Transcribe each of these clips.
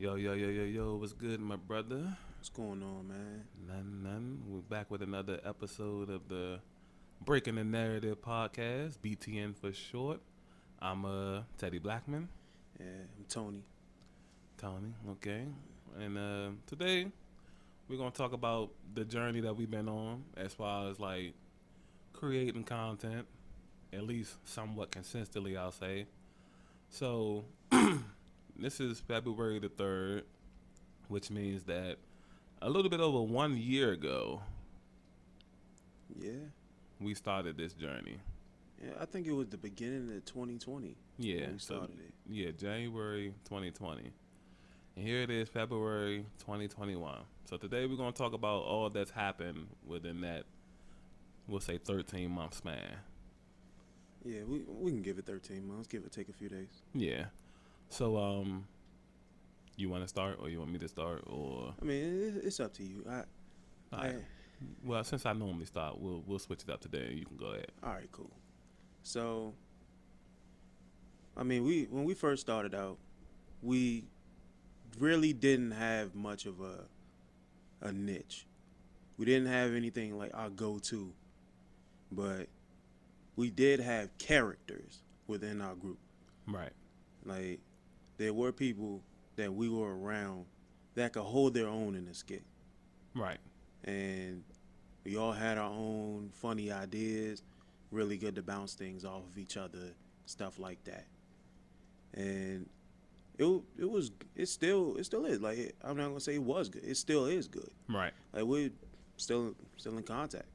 Yo, what's good, my brother? What's going on, man? None. We're back with another episode of the Breaking the Narrative podcast, BTN for short. I'm Teddy Blackman, Yeah, I'm Tony. Tony, okay. And today we're gonna talk about the journey that we've been on as far as like creating content, at least somewhat consistently, I'll say. So this is February the 3rd, which means that a little bit over 1 year ago, Yeah, we started this journey. yeah. I think it was the beginning of 2020 Yeah, when we so started it. yeah, January 2020. And here it is, February 2021. So today we're going to talk about all that's happened within that, we'll say 13-month span. Yeah, we can give it 13 months. Give it take a few days. Yeah. So you want to start or you want me to start or I mean, it's up to you. all right. Well, since I normally start, we'll switch it up today and you can go ahead. All right, cool. So, I mean, we when we first started out, we really didn't have much of a niche. We didn't have anything like our go-to, but we did have characters within our group. Right. Like there were people that we were around that could hold their own in a skit, Right. and we all had our own funny ideas, really good to bounce things off of each other, stuff like that. And it still is like I'm not gonna say it was good. It still is good. Right. Like we're still in contact.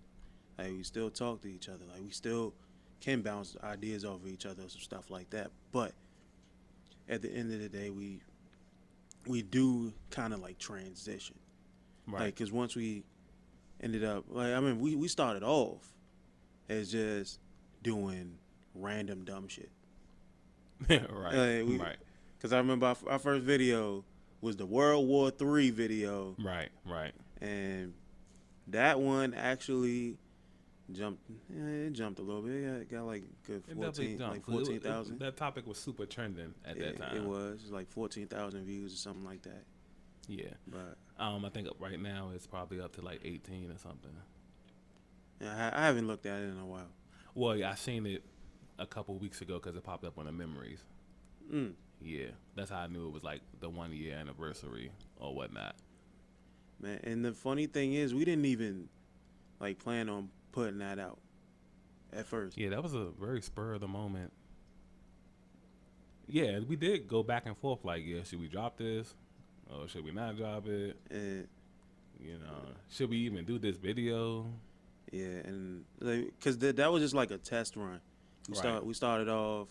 Like we still talk to each other. Like we still can bounce ideas off of each other, some stuff like that. But at the end of the day, we do kind of like transition. Right. Like, cause once we ended up, like, I mean, we started off as just doing random dumb shit. right. Right. Cause I remember our first video was the World War III video, Right. and that one actually jumped. Yeah, it jumped a little bit. It got like good It definitely 14, jumped. like 'Cause it- 14,000. That topic was super trending at that time. It was like 14,000 views or something like that. Yeah. But I think right now it's probably up to like 18 or something. yeah, I haven't looked at it in a while. Well, yeah, I seen it a couple weeks ago because it popped up on the memories. Mm. Yeah, that's how I knew it was like the 1 year anniversary or whatnot. Man, and the funny thing is, we didn't even like plan on putting that out at first. Yeah, that was a very spur of the moment. Yeah, we did go back and forth like, yeah, should we drop this or should we not drop it? And Should we even do this video? yeah, and like, cause that was just like a test run. Right. We started off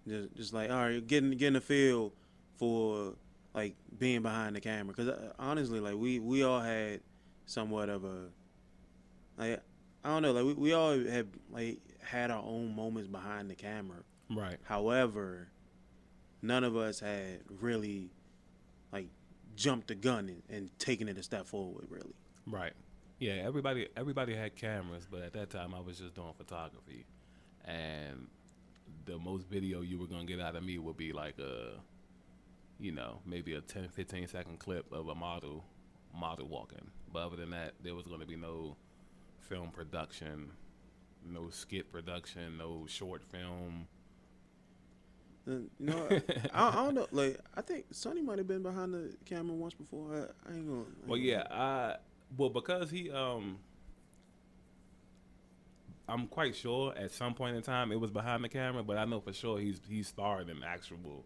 just like all right, getting a feel for like being behind the camera. Cause honestly, like we all had somewhat of a like I don't know, like we all had our own moments behind the camera. Right. However, none of us had really like jumped the gun and taken it a step forward. Really, Right. Yeah, everybody had cameras, but at that time I was just doing photography. And the most video you were gonna get out of me would be like maybe a 10, 15-second clip of a model walking. But other than that, there was gonna be no film production, no skit production, no short film. I don't know. Like I think Sonny might have been behind the camera once before. I ain't gonna. Well, yeah, because I'm quite sure at some point in time it was behind the camera, but I know for sure he's starred in actual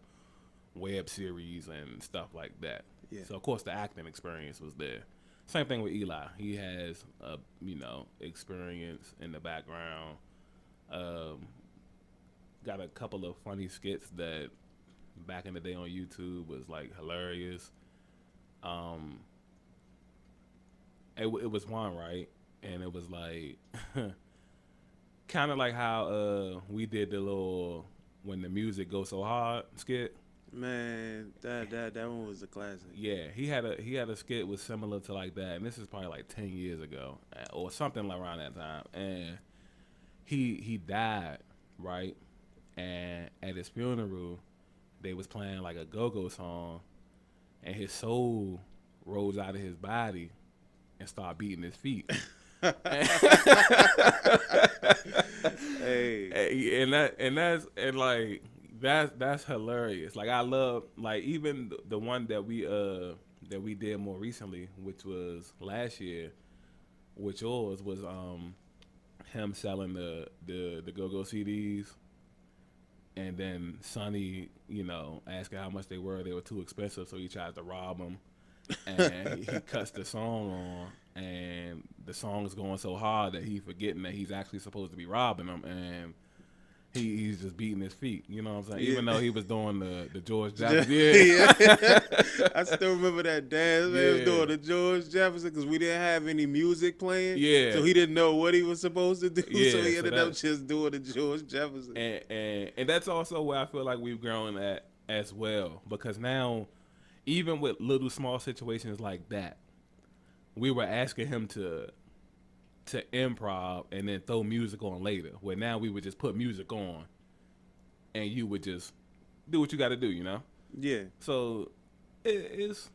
web series and stuff like that. Yeah. So of course the acting experience was there. Same thing with Eli. He has experience in the background. Got a couple of funny skits that back in the day on YouTube was like hilarious. It was one, right, and it was like kind of like how we did the little when the music goes so hard skit. Man, that one was a classic. Yeah, he had a skit was similar to like that, and this is probably like 10 years ago or something like around that time. And he died, right? And at his funeral, they was playing like a go-go song, and his soul rose out of his body and started beating his feet. and Hey, that's hilarious. Like I love like even the one that we did more recently, which was last year, which was him selling the Go Go CDs, and then Sonny, asking how much they were. They were too expensive, so he tried to rob them, and he cuts the song on, and the song's going so hard that he's forgetting that he's actually supposed to be robbing them, and he's just beating his feet. You know what I'm saying? yeah. Even though he was doing the George Jefferson, Yeah. yeah, I still remember that dance. Man was doing the George Jefferson because we didn't have any music playing. yeah, So he didn't know what he was supposed to do. yeah. So he So ended up just doing the George Jefferson. and that's also where I feel like we've grown at as well, because now even with little small situations like that, we were asking him to improv and then throw music on later. Where now we would just put music on, and you would just do what you got to do, Yeah. So it's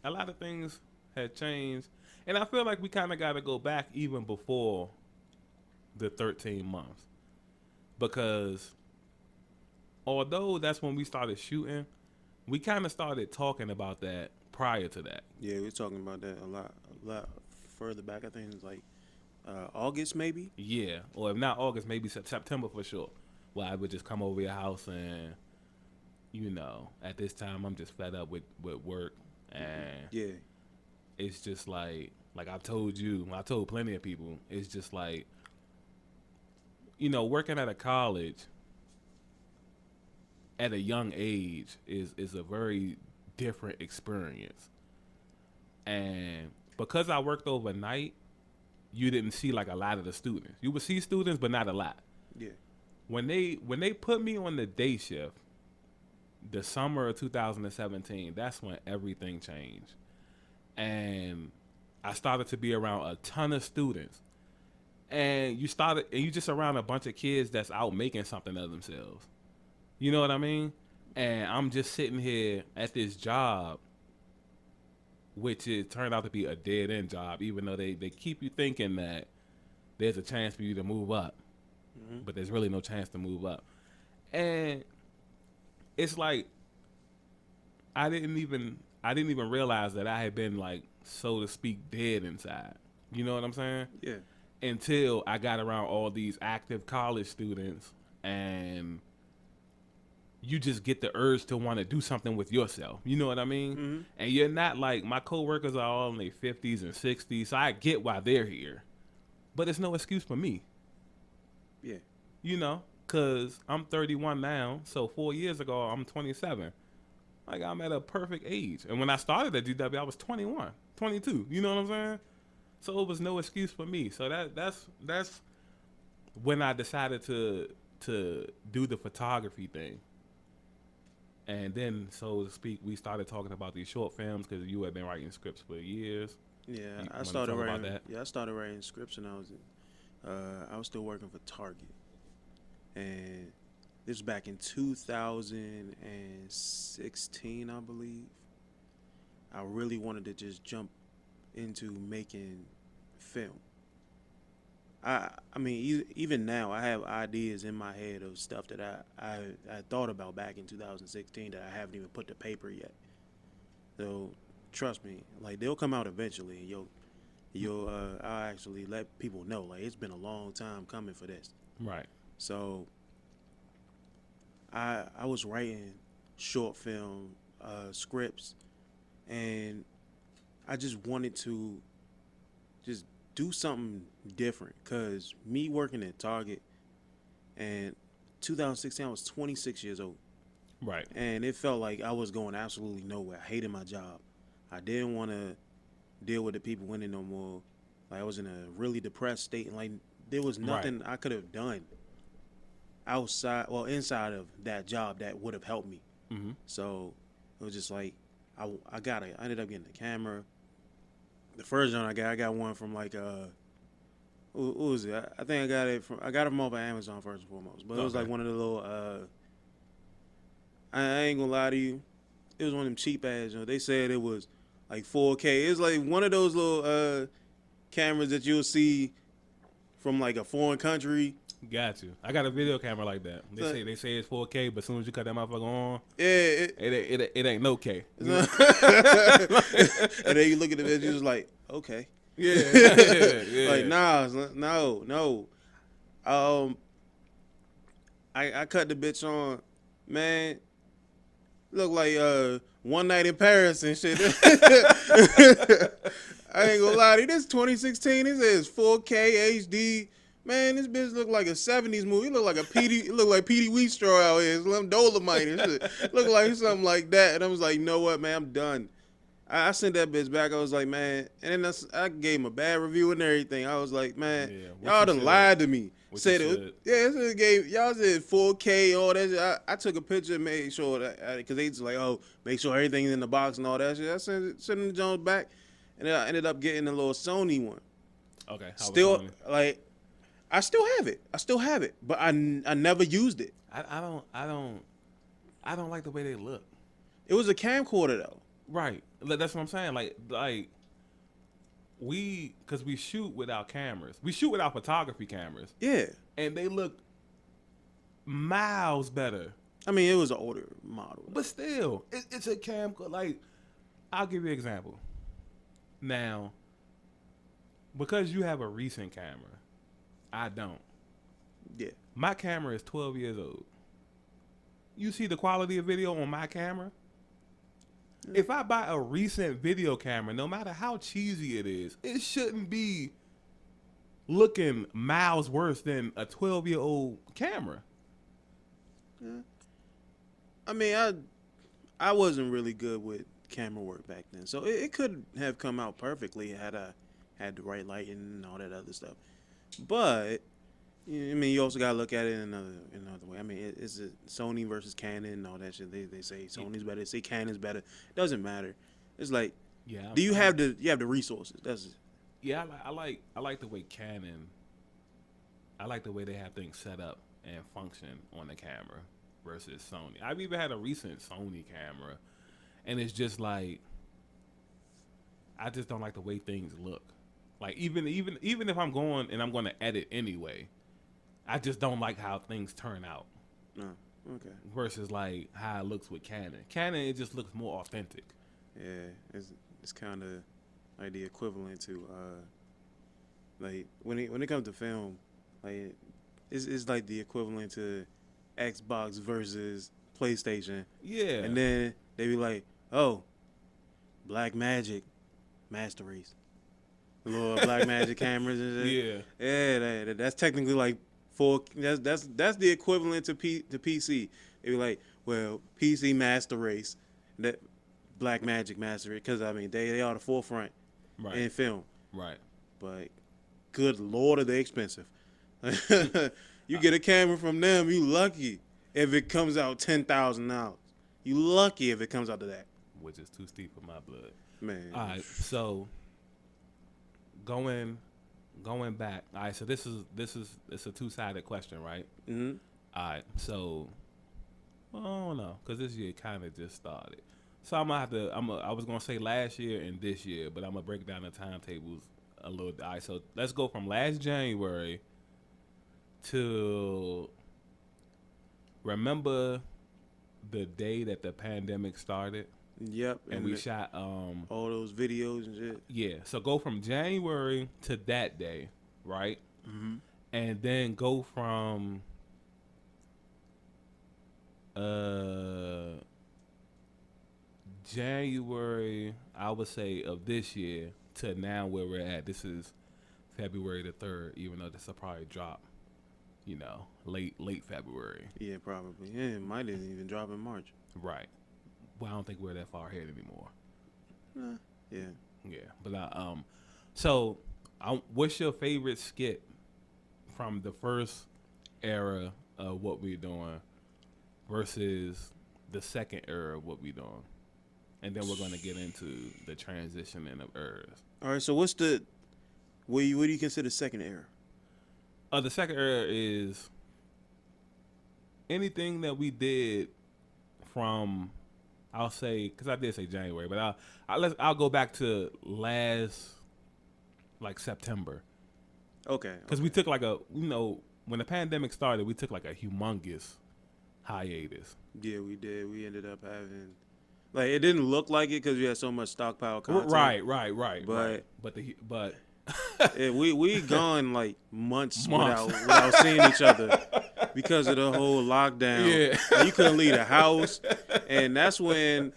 a lot of things had changed, and I feel like we kind of got to go back even before the 13 months, because although that's when we started shooting, we kind of started talking about that prior to that. Yeah, we were talking about that a lot further back. I think it was like August maybe. Yeah, or if not August, maybe September for sure. Where I would just come over your house and, at this time I'm just fed up with work, and Yeah. it's just like I've told you, I told plenty of people, it's just like, working at a college at a young age is a very different experience. And because I worked overnight, you didn't see like a lot of the students. You would see students, but not a lot. Yeah. When they put me on the day shift, the summer of 2017, that's when everything changed. And I started to be around a ton of students. And you just around a bunch of kids that's out making something of themselves. You know what I mean? And I'm just sitting here at this job, which it turned out to be a dead end job, even though they keep you thinking that there's a chance for you to move up, but there's really no chance to move up. And it's like I didn't even realize that I had been like, so to speak, dead inside. You know what I'm saying? Yeah. Until I got around all these active college students, and you just get the urge to want to do something with yourself. You know what I mean? Mm-hmm. And you're not like, my coworkers are all in their 50s and 60s, so I get why they're here. But it's no excuse for me. Yeah. Because I'm 31 now, so 4 years ago, I'm 27. Like, I'm at a perfect age. And when I started at GW, I was 21, 22. You know what I'm saying? So it was no excuse for me. So that's when I decided to do the photography thing. And then, so to speak, we started talking about these short films because you had been writing scripts for years. Yeah, You I wanna started talk about writing. that? Yeah, I started writing scripts when I was still working for Target, and this was back in 2016, I believe. I really wanted to just jump into making film. I mean, even now, I have ideas in my head of stuff that I thought about back in 2016 that I haven't even put to paper yet. So trust me, like they'll come out eventually, and I'll actually let people know, like, it's been a long time coming for this. Right. So I was writing short film scripts, and I just wanted to just do something different, because me working at Target, and 2016 I was 26 years old. Right. And it felt like I was going absolutely nowhere. I hated my job. I didn't want to deal with the people in it no more. Like, I was in a really depressed state, and like there was nothing I could have done inside of that job that would have helped me. Mm-hmm. So it was just like I ended up getting the camera. The first one I got one from like what was it? I think I got it from off of Amazon first and foremost. But it was like one of the little I ain't gonna lie to you, it was one of them cheap ass. They said it was like 4K. It's like one of those little cameras that you'll see from like a foreign country. Got you. I got a video camera like that. They So- say it's 4K, but as soon as you cut that motherfucker on, Yeah. it ain't no K. And then you look at it and you're just like, okay. Yeah, yeah. Like, nah, no. I cut the bitch on, man. Look like One Night in Paris and shit. I ain't gonna lie to you. This 2016. It says 4K HD. Man, this bitch look like a 70s movie. It look like it look like Petey Wheatstraw out here. Slim Dolomite and shit. Look like something like that. And I was like, you know what, man, I'm done. I sent that bitch back. I was like, man, and then I gave him a bad review and everything. I was like, man, y'all done lied to me. Said it, it gave y'all said 4K, all that shit. I took a picture and made sure that because they just like, oh, make sure everything's in the box and all that shit. I sent the Jones back, and then I ended up getting a little Sony one. Okay, still like, I still have it, but I never used it. I don't like the way they look. It was a camcorder though. Right. That's what I'm saying. Like because we shoot with our cameras. We shoot with our photography cameras. Yeah. And they look miles better. I mean, it was an older model. But still, it's a camcorder. Like, I'll give you an example. Now, because you have a recent camera, I don't. Yeah. My camera is 12 years old. You see the quality of video on my camera? If I buy a recent video camera, no matter how cheesy it is, it shouldn't be looking miles worse than a 12-year-old camera. Yeah. I mean, I wasn't really good with camera work back then, so it could have come out perfectly had I had the right lighting and all that other stuff. But I mean, you also gotta look at it in another way. I mean, it's a Sony versus Canon and all that shit. They say Sony's better, they say Canon's better. It doesn't matter. It's like, do you have the resources? That's it. Yeah, I like the way Canon. I like the way they have things set up and function on the camera versus Sony. I've even had a recent Sony camera, and it's just like I just don't like the way things look. Like even if I'm going and I'm going to edit anyway, I just don't like how things turn out. Oh, okay. Versus like how it looks with Canon. Canon, it just looks more authentic. Yeah, it's kind of like the equivalent to like when it comes to film, like it's like the equivalent to Xbox versus PlayStation. Yeah. And then they be like, oh, Black Magic, Master Race. The little Black Magic cameras and shit. Yeah. Yeah, that's technically like that's the equivalent to PC. They be like, well, PC Master Race, that Black Magic Master Race, because I mean they are the forefront in film. Right. But good Lord, are they expensive? You get a camera from them, you lucky if it comes out $10,000. You lucky if it comes out to that. Which is too steep for my blood. Man. All right, so going back. All right, so this is it's a two-sided question, right? Mm-hmm. All right, so I don't know, because this year kind of just started. So I'm gonna have to. I was gonna say last year and this year, but I'm gonna break down the timetables a little. All right, so let's go from last January to remember the day that the pandemic started. Yep. And we shot all those videos and shit. Yeah. So go from January to that day, right? Mm-hmm. And then go from January, I would say, of this year to now where we're at. This is February the 3rd, even though this will probably drop, late February. Yeah, probably. Yeah, it might even drop in March. Right. Well, I don't think we're that far ahead anymore. Yeah. Yeah, but so what's your favorite skit from the first era of what we're doing versus the second era of what we're doing? And then we're going to get into the transitioning of eras. All right, so what do you consider second era? The second era is anything that we did from I'll say because I did say January, but I'll go back to last like September Okay. because we took like when the pandemic started, we took like a humongous hiatus. Yeah, we did. We ended up having like it didn't look like it because we had so much stockpile content. Right. But we gone like months. Without seeing each other because of the whole lockdown. Yeah. And you couldn't leave the house, and that's when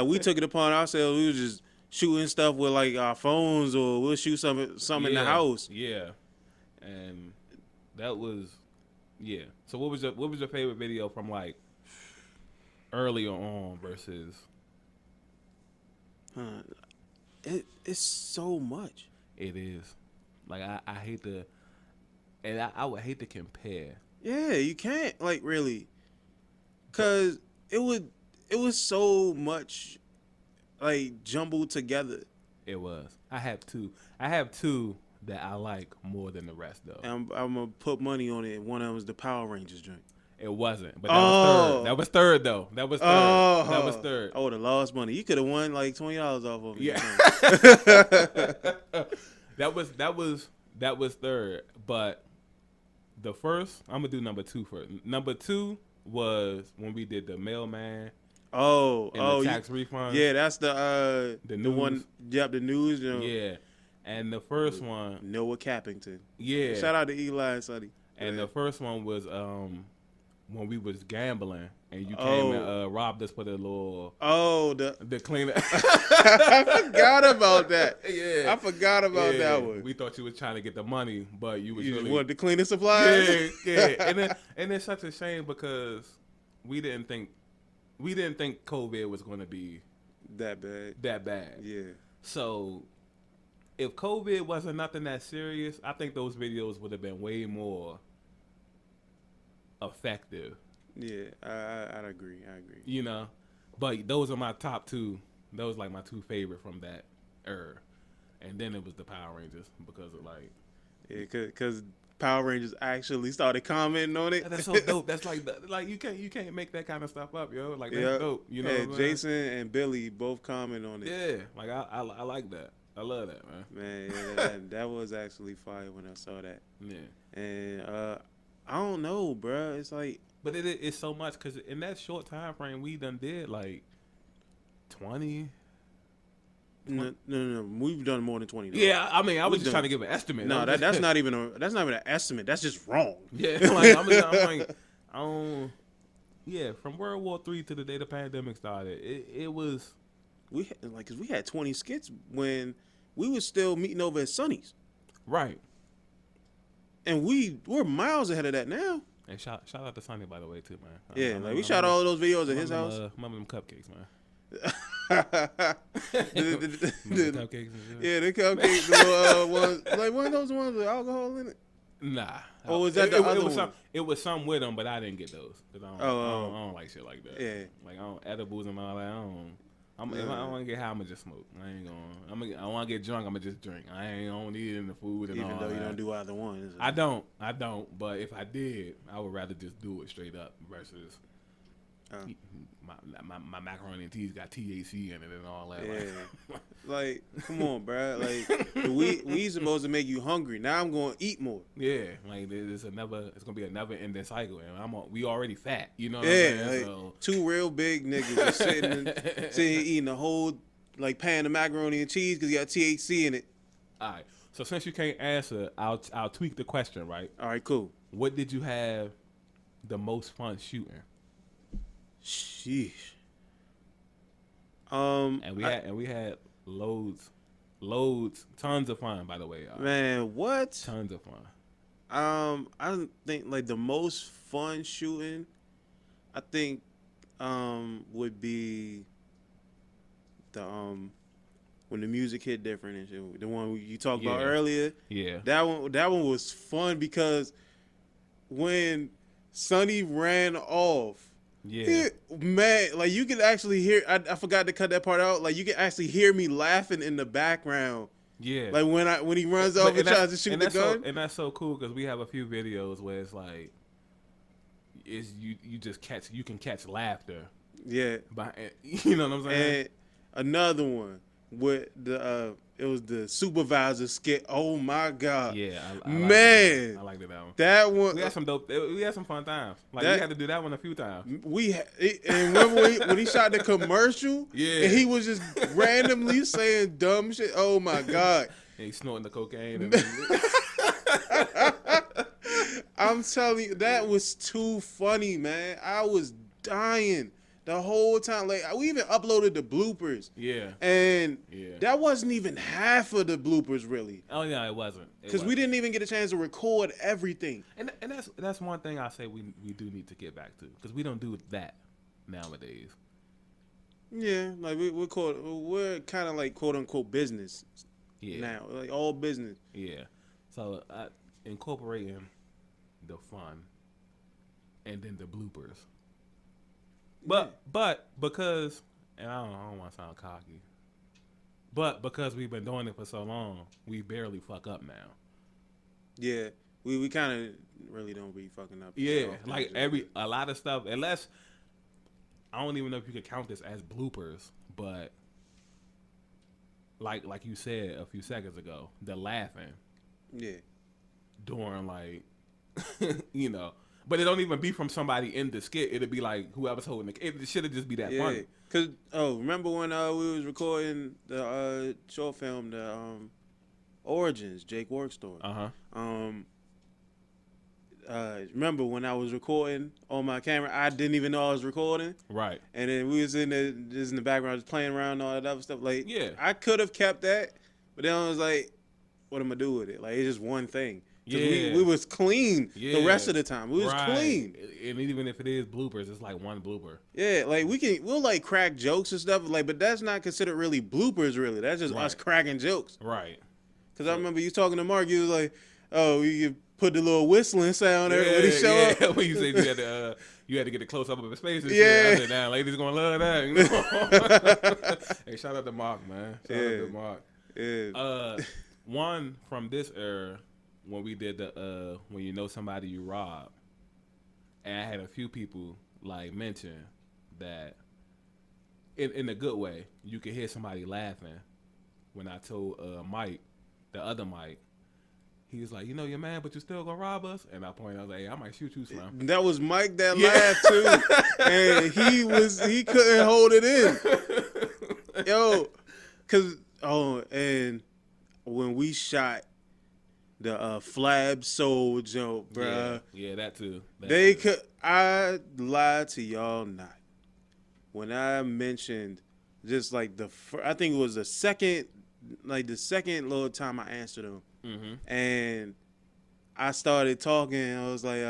we took it upon ourselves. We was just shooting stuff with like our phones, or we'll shoot some in the house. Yeah, and that was So what was your favorite video from like earlier on versus? It's so much. It is. Like I hate to, and I would hate to compare. Yeah, you can't like really, cause it was so much like jumbled together. It was. I have two that I like more than the rest though. And I'm gonna put money on it. One of them was the Power Rangers joint. It wasn't, but that was third though. That was third. I would have lost money. You could have won like $20 off of it. Yeah. that was third, but the first I'm gonna do number 2 first. Number 2 was when we did the mailman. The tax refund. Yeah, that's the news. one. Yep, the news. You know. Yeah, and the first one, Noah Cappington. Yeah, shout out to Eli and Sonny. And the first one was when we was gambling and you came and robbed us for the little the cleaner. I forgot about that. Yeah, I forgot about that one. We thought you was trying to get the money, but you really wanted the cleaning supplies. Yeah. And it's such a shame because we didn't think COVID was going to be that bad. Yeah. So if COVID wasn't nothing that serious, I think those videos would have been way more effective. Yeah, I'd agree. You know, but those are my top 2. Those like my 2 favorite from that era. And then it was the Power Rangers because of like, yeah, because Power Rangers actually started commenting on it. That's so dope. That's like you can't make that kind of stuff up, yo. Like that's dope. You know, Jason and Billy both comment on it. Yeah, like I like that. I love that, man. Man, yeah, that was actually fire when I saw that. Yeah, and I don't know, bro. It's like, but it's so much because in that short time frame, we done did like 20. No. We've done more than 20. Though. Yeah, I mean, I was just trying to give an estimate. No, that's not even an estimate. That's just wrong. Yeah, like I'm like, from World War III to the day the pandemic started, it was cause we had 20 skits when we was still meeting over at Sonny's. Right. And we're miles ahead of that now. And shout out to Sonny, by the way, too, man. Yeah, we shot all those videos at his house. Remember them cupcakes, man. The cupcakes. Yeah, the cupcakes. The ones, like one of those ones with alcohol in it. Nah. Or was that the other one? It was some with them, but I didn't get those because I don't like shit like that. Yeah. Like I don't edibles and all that. If I want to get high, I'ma just smoke. I want to get drunk, I'ma just drink. I don't need it in the food and even all though that. You don't do either one. I don't. But if I did, I would rather just do it straight up versus my macaroni and cheese got THC in it and all that. Yeah. Like, come on, bro. Like, we supposed to make you hungry. Now I'm going to eat more. Yeah, like it's gonna be a never ending cycle, and we already fat. You know what I'm saying? Like, so. 2 real big niggas just sitting here eating a whole like pan of macaroni and cheese because you got THC in it. All right. So since you can't answer, I'll tweak the question. Right. All right. Cool. What did you have the most fun shooting? Sheesh. And we had loads, tons of fun. By the way, man, what? Tons of fun. I think like the most fun shooting, I think, would be the when the music hit different and shit. The one you talked about earlier. Yeah. That one was fun because when Sonny ran off. Yeah, man, like you can actually hear. I forgot to cut that part out. Like you can actually hear me laughing in the background. Yeah, like when he runs off and tries to shoot the gun. And that's so cool because we have a few videos where it's like, you can catch laughter. Yeah. You know what I'm saying? And another one with the it was the supervisor skit. Oh my god, Yeah, I like that. man, I liked that one. that one. We had some dope. We had some fun times. Like we That had to do that one a few times. and remember when he shot the commercial Yeah. and he was just randomly saying dumb shit. Oh my god. And he snorting the cocaine. And I'm telling you, that was too funny, man. I was dying the whole time. Like we even uploaded the bloopers. Yeah. And Yeah. that wasn't even half of the bloopers, really. Oh yeah, it wasn't. Because we didn't even get a chance to record everything. And that's one thing I say we do need to get back to, because we don't do that nowadays. Yeah, like we're kind of like quote unquote business now, like all business. Yeah. So incorporating the fun and then the bloopers. But because, and I don't want to sound cocky, but because we've been doing it for so long, we barely fuck up now. Yeah, we kind of really don't be fucking up. Yeah, like a lot of stuff, unless, I don't even know if you could count this as bloopers, but like you said a few seconds ago, the laughing. Yeah. During like, you know, but it don't even be from somebody in the skit. It'd be like whoever's holding it should just be that funny. Cause remember when we was recording the short film, the Origins, Jake Workstore. Remember when I was recording on my camera, I didn't even know I was recording. Right. And then we was in the just in the background, just playing around and all that other stuff. Like, yeah, I could have kept that, but then I was like, what am I do with it? Like, it's just one thing. Yeah. We was clean the rest of the time. We was clean. And even if it is bloopers, it's like one blooper. Yeah, like we'll like crack jokes and stuff, like, but that's not considered really bloopers, really. That's just us cracking jokes. Right. Because I remember you talking to Mark, you was like, oh, you put the little whistling sound there when he show up. When you said you had to get a close up of his face and shit. I said, nah, ladies gonna love that. You know? Hey, shout out to Mark, man. Shout out to Mark. Yeah. One from this era, when we did the when you know somebody you rob, and I had a few people like mention that in a good way, you could hear somebody laughing when I told Mike, the other Mike, he was like, you know your man, but you still gonna rob us? And I pointed out, hey, I might shoot you, Slim. That was Mike that laughed too, and he couldn't hold it in. Yo, and when we shot the Flab Soul joke, bruh. Yeah, that too. I lied to y'all not. When I mentioned just like I think it was the second little time I answered him. Mm-hmm. And I started talking. I was like,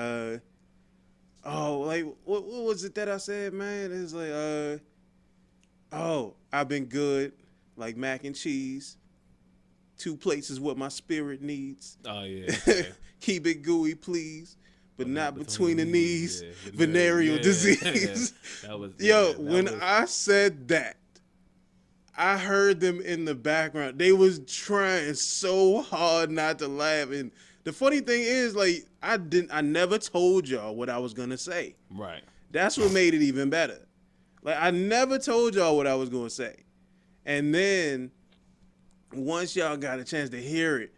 what was it that I said, man? It was like, I've been good, like mac and cheese. 2 plates is what my spirit needs. Oh, yeah. Keep it gooey, please. But not between the knees. Yeah. Venereal disease. When I said that, I heard them in the background. They was trying so hard not to laugh. And the funny thing is, like, I never told y'all what I was gonna say. Right. That's what made it even better. Like, I never told y'all what I was gonna say. And then once y'all got a chance to hear it,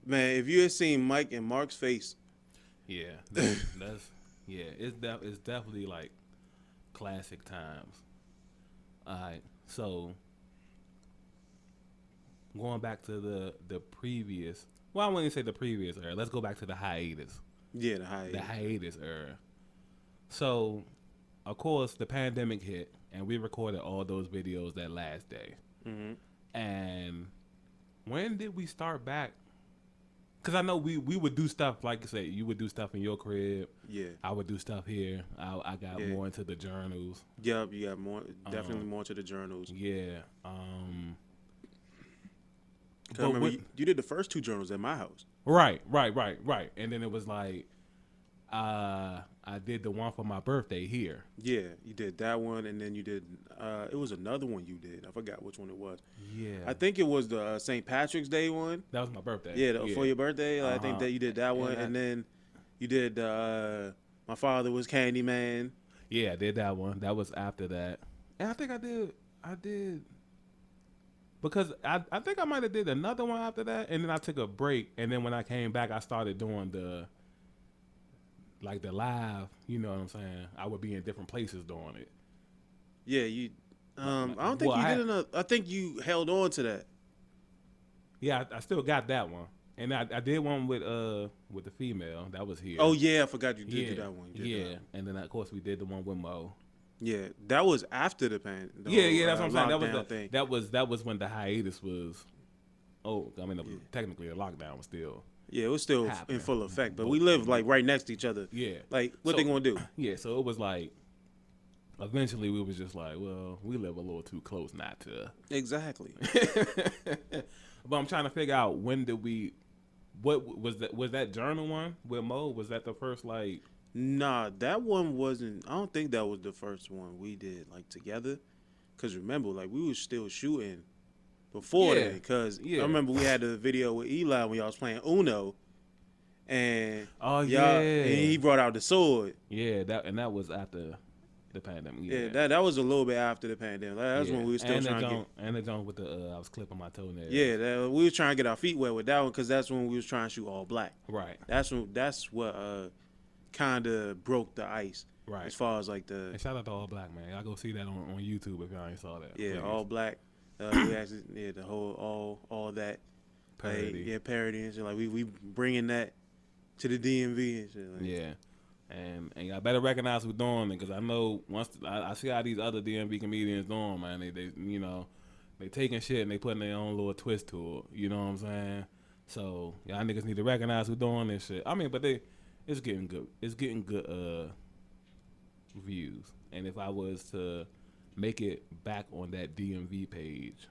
man, if you had seen Mike and Mark's face. Yeah. It's definitely like classic times. All right. So, going back to the previous, well, I wouldn't say the previous era. Let's go back to the hiatus. Yeah, the hiatus. The hiatus era. So, of course, the pandemic hit, and we recorded all those videos that last day. Mm-hmm. And when did we start back? Because I know we would do stuff, like I said, you would do stuff in your crib. Yeah. I would do stuff here. I got more into the journals. Yep, you got more, definitely more to the journals. Yeah. I remember you did the first 2 journals at my house. Right. And then it was like, I did the one for my birthday here. Yeah, you did that one, and then you did, it was another one you did. I forgot which one it was. Yeah. I think it was the St. Patrick's Day one. That was my birthday. Yeah, for your birthday. I think that you did that one, and then you did My Father Was Candyman. Yeah, I did that one. That was after that. And I think I did because I think I might have did another one after that, and then I took a break, and then when I came back, I started doing the live. You know what I'm saying? I would be in different places doing it. Yeah, you. Like, I don't think well, you did enough. I think you held on to that. yeah, I still got that one, and I did one with the female that was here. Oh yeah, I forgot you did yeah, do that one. You did yeah, that one. and then of course we did the one with Mo. Yeah, that was after the pan. The Yeah, whole, yeah, that's what I'm saying. lockdown thing. That was when the hiatus was. Oh, I mean, Yeah. technically the lockdown was still. Yeah, it was still happening. in full effect, but But- we lived like right next to each other. Yeah. Like, what So- they gonna do? Yeah, so it was like. Eventually, we was just like, well, we live a little too close not to. Exactly. But I'm trying to figure out when did we. What was that? Was that journal one with Mo? Was that the first like? Nah, that one wasn't. I don't think that was the first one we did like together. Cause remember, like we was still shooting before Yeah. then. Cause Yeah. I remember we had the video with Eli when y'all was playing Uno, and Oh y'all, and he brought out the sword. Yeah, that was after the pandemic. Yeah, that was a little bit after the pandemic. That's Yeah. when we were still and trying the to joint, and the joint with the I was clipping my toenails. get. Yeah, we was trying to get our feet wet with that one because that's when we was trying to shoot all black. Right. That's what kind of broke the ice Right. as far as like the And shout out to All Black, man. Y'all go see that on YouTube if y'all ain't saw that. yeah please. all black. We actually the whole all that Parody. Like, parody and shit. Like we bringing that to the DMV and shit. Like, Yeah. And y'all better recognize who's doing it, because I know once I see how these other DMV comedians doing, man. They you know, they taking shit and they putting their own little twist to it. You know what I'm saying? So y'all niggas need to recognize who's doing this shit. I mean, but it's getting good. It's getting good views. And if I was to make it back on that DMV page,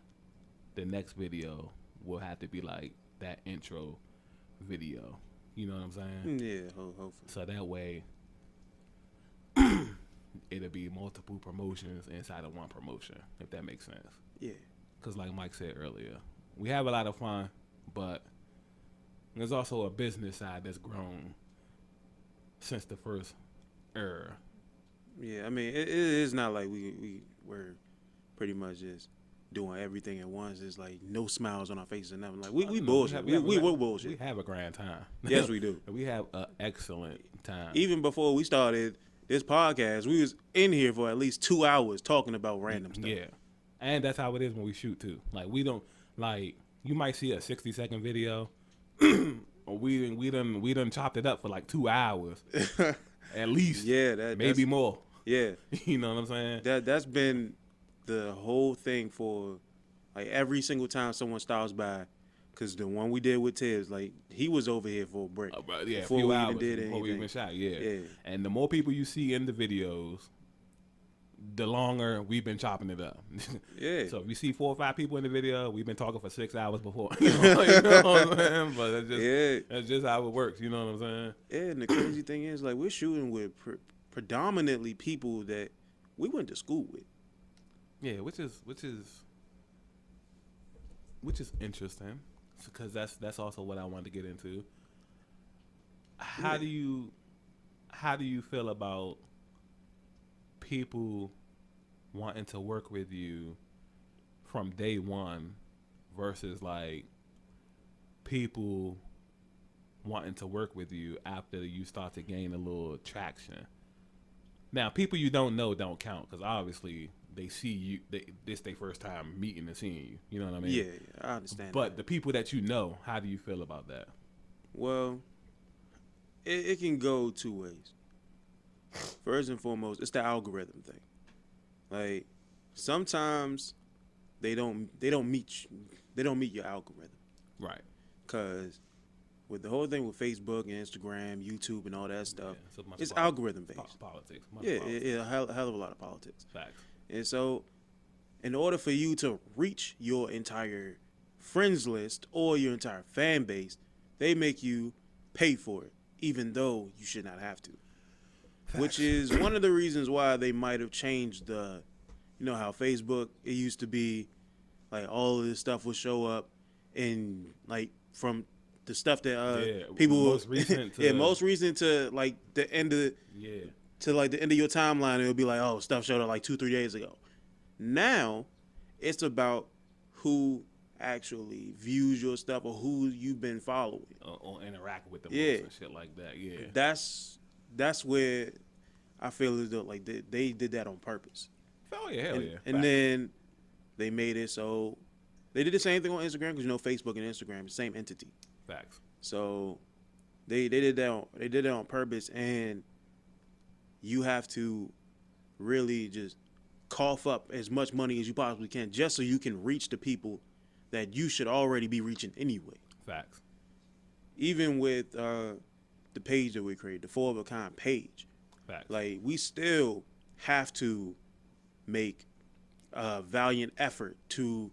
the next video will have to be like that intro video. You know what I'm saying? yeah, hopefully. So that way, it'll be multiple promotions inside of one promotion, if that makes sense. Yeah, Because like Mike said earlier, we have a lot of fun, but there's also a business side that's grown since the first era. yeah. I mean, it is not like we're pretty much just doing everything at once. It's like no smiles on our faces and nothing. Like we No, bullshit. We will bullshit. We have a grand time. Yes, we do. We have an excellent time. Even before we started this podcast, we was in here for at least 2 hours talking about random stuff. Yeah. And that's how it is when we shoot too. Like we don't like you might see a 60-second video or we done chopped it up for like 2 hours. At least. Yeah, maybe that's, more. yeah. You know what I'm saying? That's been the whole thing for like every single time someone stops by. Cause the one we did with Tibbs, like he was over here for a break. Yeah, before a few we hours even did before we anything. even shot. Yeah. Yeah. And the more people you see in the videos, the longer we've been chopping it up. Yeah. So if you see 4 or 5 people in the video, we've been talking for 6 hours before. You know what I'm saying? But that's just how it works. You know what I'm saying? Yeah, and the crazy thing is, like, we're shooting with predominantly people that we went to school with. Yeah, which is interesting, because that's also what I wanted to get into. How do you feel about people wanting to work with you from day one versus like people wanting to work with you after you start to gain a little traction? Now, people you don't know don't count, because obviously they see you. This their first time meeting and seeing you. You know what I mean? Yeah, I understand. But the people that you know, how do you feel about that? Well, it can go two ways. First and foremost, it's the algorithm thing. Like sometimes they don't meet your algorithm. Right. Cause with the whole thing with Facebook and Instagram, YouTube, and all that stuff, Yeah, so much it's poli- algorithm based. Politics. Yeah, a hell of a lot of politics. Facts. And so, in order for you to reach your entire friends list or your entire fan base, they make you pay for it, even though you should not have to. Facts. Which is one of the reasons why they might have changed the, you know, how Facebook, it used to be like all of this stuff would show up and like from the stuff that people most recent to, most recent to like the end of yeah. to like the end of your timeline, it'll be like, oh, stuff showed up like 2-3 days ago. Now, it's about who actually views your stuff or who you've been following or interact with the Yeah. most and shit like that. Yeah, that's where I feel as though like they did that on purpose. hell yeah, hell and, yeah. and Facts. then they made it so they did the same thing on Instagram because Facebook and Instagram the same entity. Facts. So they did that on purpose, and you have to really just cough up as much money as you possibly can just so you can reach the people that you should already be reaching anyway. Facts. Even with the page that we created, the 4 of a kind page, Facts. like we still have to make a valiant effort to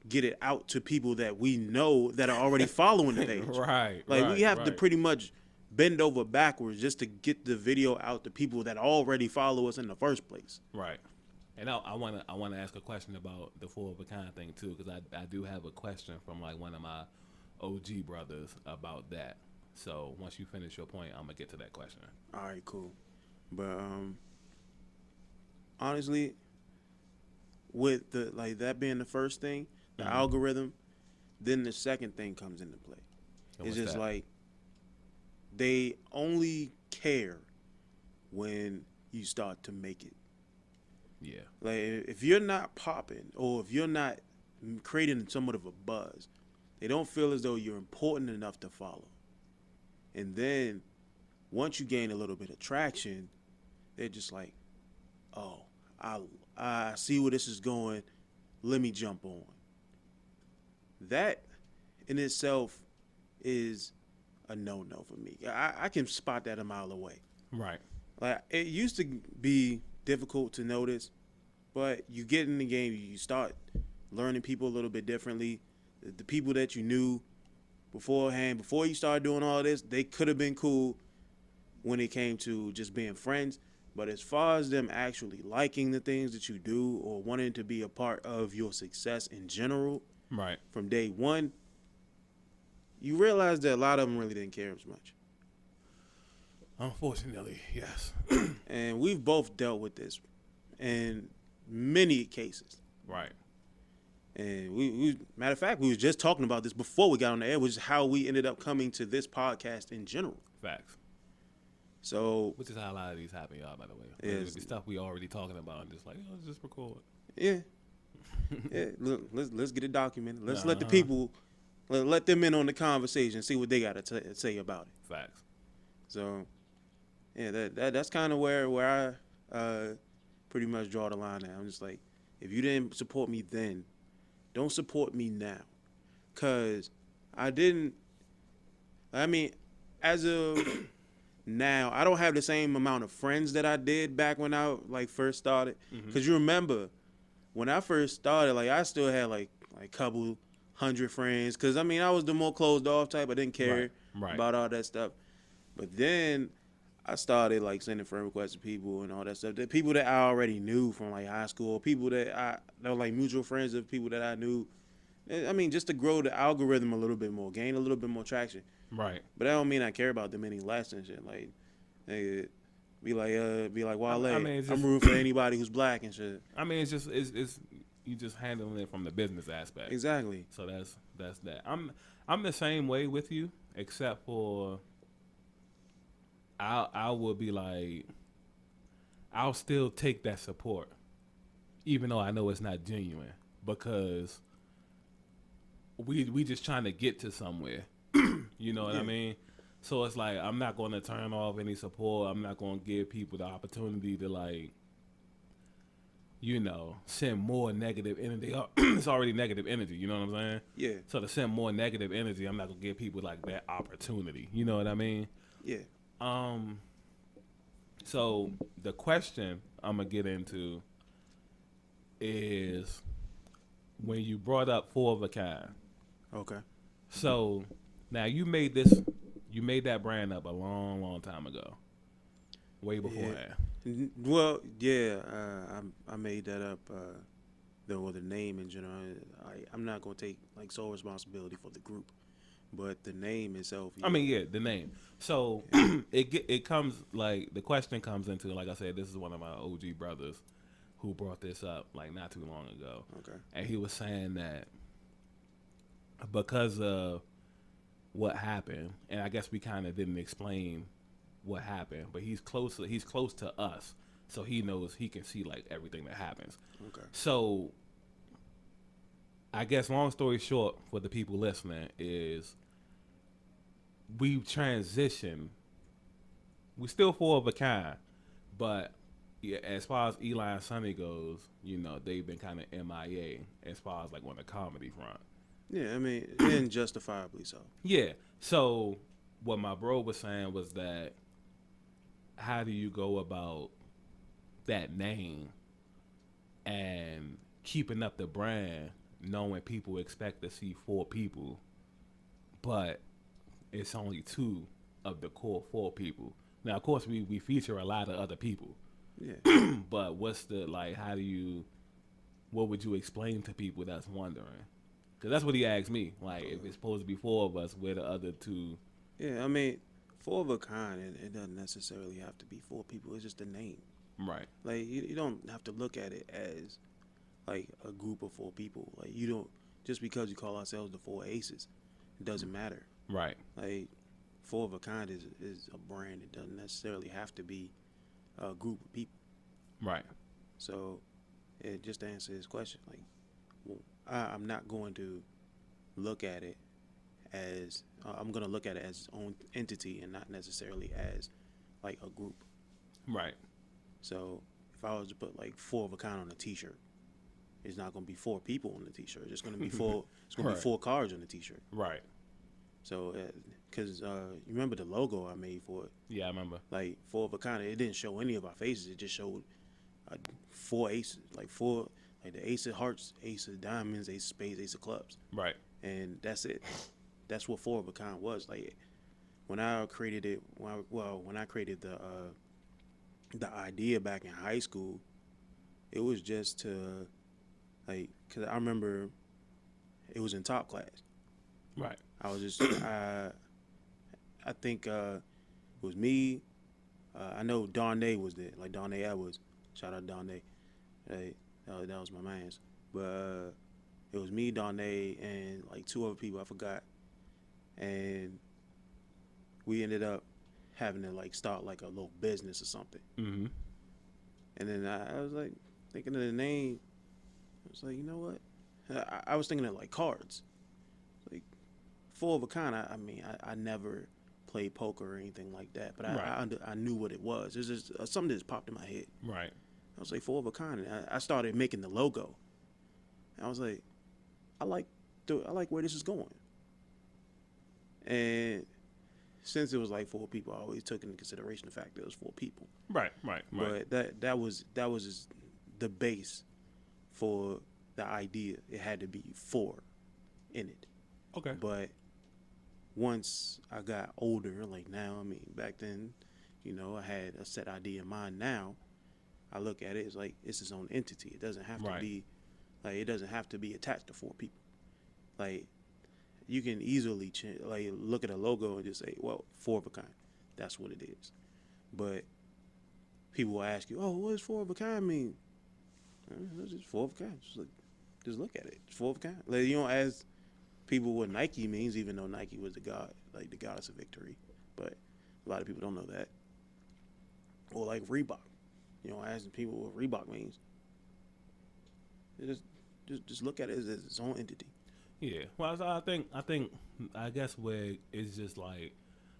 get it out to people that we know that are already following the page. Right. Like right, we have to right. pretty much bend over backwards just to get the video out to people that already follow us in the first place. Right. And I wanna ask a question about the 4 of a kind thing too, because I do have a question from like one of my OG brothers about that. So once you finish your point, I'm gonna get to that question. All right, cool. But honestly, with the like that being the first thing, the algorithm, then the second thing comes into play. And It's what's just that? like they only care when you start to make it. Yeah. Like if you're not popping or if you're not creating somewhat of a buzz, they don't feel as though you're important enough to follow. And then once you gain a little bit of traction, they're just like, oh, I see where this is going. Let me jump on. That in itself is a no-no for me. I can spot that a mile away. Right. Like it used to be difficult to notice, but you get in the game, you start learning people a little bit differently. The people that you knew beforehand, before you started doing all this, they could have been cool when it came to just being friends. But as far as them actually liking the things that you do or wanting to be a part of your success in general, Right. from day one, you realize that a lot of them really didn't care as much. Unfortunately, yes. And we've both dealt with this in many cases. Right. And we matter of fact, we was just talking about this before we got on the air, which is how we ended up coming to this podcast in general. Facts. So Which is how a lot of these happen, y'all, by the way. Yes. Like, the stuff we already talking about and just like, oh, let's just record. yeah, look, let's get it documented. Let's let the Uh-huh. people let them in on the conversation, see what they got to say about it. Facts. So yeah, that's kind of where I pretty much draw the line at. I'm just like, if you didn't support me then, don't support me now, cause I didn't. I mean, as of now, I don't have the same amount of friends that I did back when I like first started. Cause you remember when I first started, like I still had like a couple hundred friends. Cause I mean, I was the more closed off type. I didn't care Right. about all that stuff. But then I started like sending friend requests to people and all that stuff. The people that I already knew from like high school, people that were like mutual friends of people that I knew. I mean, just to grow the algorithm a little bit more, gain a little bit more traction. Right. But that don't mean I care about them any less and shit. Like, nigga, be like Wale. I mean, it's I'm just- rooting for anybody who's black and shit. I mean, it's you just handling it from the business aspect. Exactly. So that's that. I'm the same way with you, except for I will be like, I'll still take that support, even though I know it's not genuine, because we just trying to get to somewhere. You know what I Yeah. mean? So it's like I'm not going to turn off any support. I'm not going to give people the opportunity to like, you know, send more negative energy. It's already negative energy. You know what I'm saying? Yeah. So to send more negative energy, I'm not gonna give people like that opportunity. You know what I mean? Yeah. So the question I'm gonna get into is when you brought up 4 of a kind. Okay. So now you made that brand up a long time ago, way beforehand. Well, yeah, I made that up. The name in general. I'm not gonna take like sole responsibility for the group, but the name itself, I mean, yeah, the name. So yeah. it comes like the question comes into, like I said, this is one of my OG brothers who brought this up like not too long ago, Okay. and he was saying that because of what happened, and I guess we kind of didn't explain what happened, but he's close to us, so he knows, he can see like everything that happens. Okay. So I guess long story short for the people listening is we transition. We still four of a kind, but yeah, as far as Eli and Sonny goes, you know, they've been kind of MIA as far as like on the comedy front. Yeah, I mean, and justifiably so. Yeah. So what my bro was saying was that how do you go about that name and keeping up the brand, knowing people expect to see four people, but it's only two of the core four people. Now, of course, we feature a lot of other people, Yeah. but what's the like? How do you? What would you explain to people that's wondering? Because that's what he asked me. Like, if it's supposed to be four of us, where the other two? Yeah, I mean, four of a kind, it doesn't necessarily have to be four people. It's just a name. Right, Like, you don't have to look at it as like a group of four people. Like, you don't, just because you call ourselves the Four Aces, it doesn't matter. right, Like, four of a kind is a brand. It doesn't necessarily have to be a group of people. right, So, just to answer his question, like, well, I'm not going to look at it as I'm going to look at it as its own entity and not necessarily as like a group. right. So if I was to put like four of a kind on a T-shirt, it's not going to be four people on the T-shirt. It's going to be four. It's going to be Right. four cards on the T-shirt. Right. So because you remember the logo I made for it, Yeah, I remember. like four of a kind. It didn't show any of our faces. It just showed four aces, like four, like the ace of hearts, ace of diamonds, ace of spades, ace of clubs, Right. and that's it. That's what four of a kind was. Like when I created it, when I created the idea back in high school, it was just to like, cause I remember it was in top class. Right. I was just I think it was me. I know Darnay was there. Like Darnay Edwards. Shout out Darnay. Hey, that was my man's. But it was me, Darnay, and like two other people I forgot. And we ended up having to like start like a little business or something. Mm-hmm. And then I was like thinking of the name. I was like, you know what? I was thinking of like cards. Like four of a kind. I mean, I never played poker or anything like that, but Right. I knew what it was. It was just something that just popped in my head. Right. I was like, four of a kind. And I started making the logo. And I was like, I like where this is going. And since it was like four people, I always took into consideration the fact that it was four people. Right. Right. Right. But that was just the base for the idea. It had to be four in it. Okay. But once I got older, like now, I mean, back then, you know, I had a set idea in mind. Now, I look at it as like it's its own entity. It doesn't have Right. to be like it doesn't have to be attached to four people. Like you can easily like look at a logo and just say, well, four of a kind. That's what it is. But people will ask you, oh, what does four of a kind mean? It's just four of a kind. Just look at it. It's four of a kind. Like you don't ask people what Nike means, even though Nike was the god, like the goddess of victory. But a lot of people don't know that. Or like Reebok. You know, asking people what Reebok means. It just look at it as its own entity. Yeah. Well, I guess where it's just like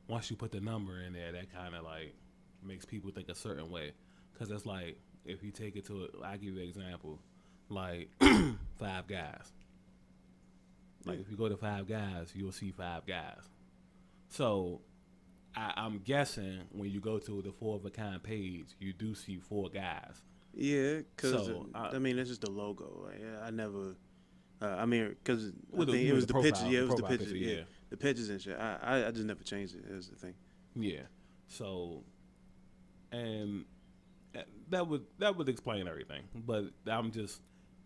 once you put the number in there, that kind of like makes people think a certain way. Because it's like if you take it to, I give you an example, like Five Guys. Like if you go to Five Guys, you'll see Five Guys. So I'm guessing when you go to the four of a kind page, you do see four guys. Yeah, because So I mean, that's just the logo. Like, I never. I mean, because I Well, think you it mean was the the pictures. profile- Yeah, the it was the profile pictures. picture, Yeah, yeah. the pictures and shit. I just never changed it. That's the thing. Yeah. So, and that would explain everything. But I'm just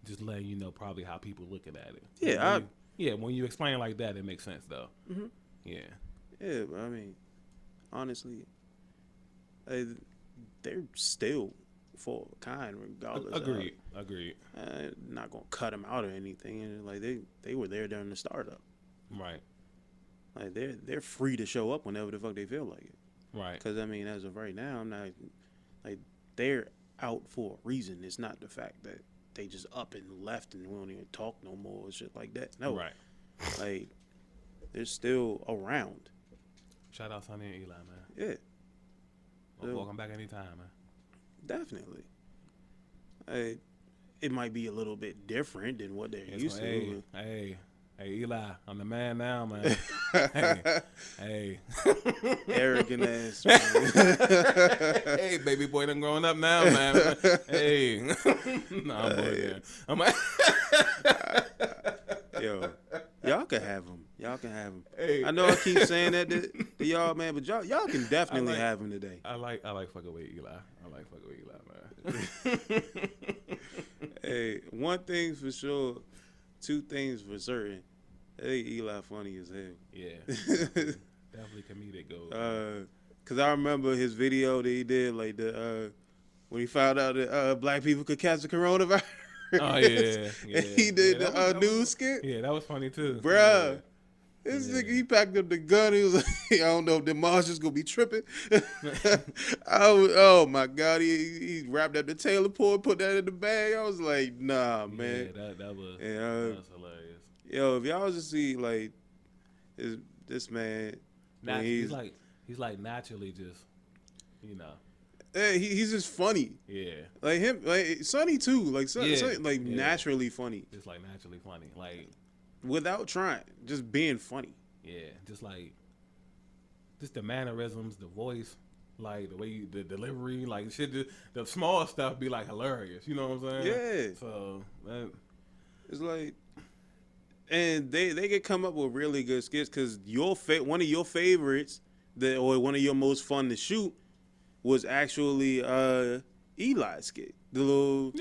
just letting you know probably how people looking at it. Yeah, When you explain it like that, it makes sense though. Mm-hmm. Yeah. Yeah, but I mean, honestly, they're still full of kind regardless. Agreed. Not gonna cut them out or anything. And like they were there during the startup. Right. Like they're free to show up whenever the fuck they feel like it. Right. Because I mean, as of right now, I'm not like they're out for a reason. It's not the fact that they just up and left and we don't even talk no more or shit like that. No. Right. Like they're still around. Shout out Sonny and Eli, man. Yeah. Welcome back anytime, man. Definitely. It might be a little bit different than what they're used to. Hey, Eli, I'm the man now, man. hey. Arrogant ass, man. Hey, baby boy done growing up now, man. Hey. Nah, I'm boy, I'm like, yo, y'all can have him. Y'all can have him. Hey. I know I keep saying that to y'all, man, but y'all can definitely have him today. I like fucking with Eli. I like fucking with Eli, man. Hey, one thing for sure, two things for certain. Hey, Eli funny as hell. Yeah. Definitely comedic gold. Cause I remember his video that he did, like when he found out that black people could catch the coronavirus. Oh yeah. He did the news skit. Yeah, that was funny too. Bruh. Yeah. This nigga, he packed up the gun. He was like, I don't know if the Martians gonna be tripping. Oh my God, he wrapped up the Taylor port, put that in the bag. I was like, nah, man. Yeah, that was hilarious. Yo, if y'all just see like this man, he's like naturally just, you know. Hey, he's just funny. Yeah. Like him, like Sonny too. Like Sonny, naturally funny. Just like naturally funny, like without trying, just being funny. Yeah, just the mannerisms, the voice, like the way the delivery, like shit. The small stuff be like hilarious. You know what I'm saying? Yeah. So it's like, and they can come up with really good skits because one of your favorites or one of your most fun to shoot was actually Eli's skit. The little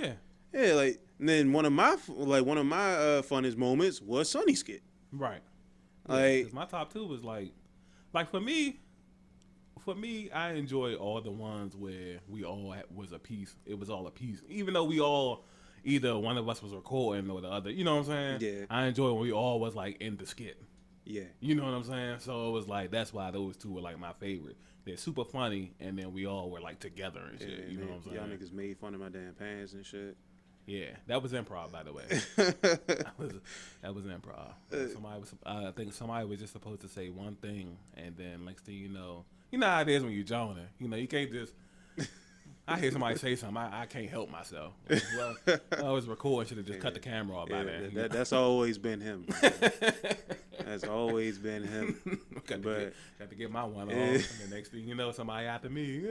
like. And then one of my funnest moments was Sonny's skit. Right. Like 'cause my top two was like for me, I enjoy all the ones where we all was a piece. It was all a piece, even though we all either one of us was recording or the other. You know what I'm saying? Yeah. I enjoy when we all was like in the skit. Yeah. You know what I'm saying? So it was like that's why those two were like my favorite. They're super funny, and then we all were like together and shit. Yeah, you know what I'm saying? Y'all niggas made fun of my damn pants and shit. Yeah, that was improv, by the way. that was improv. I think somebody was just supposed to say one thing, and then next thing you know how it is when you're joning. You know, you can't just. I hear somebody say something, I can't help myself. Well, I was recording, should have just cut the camera off by then. That's always been him. That's always been him. got to get my one off, and the next thing you know, somebody after me,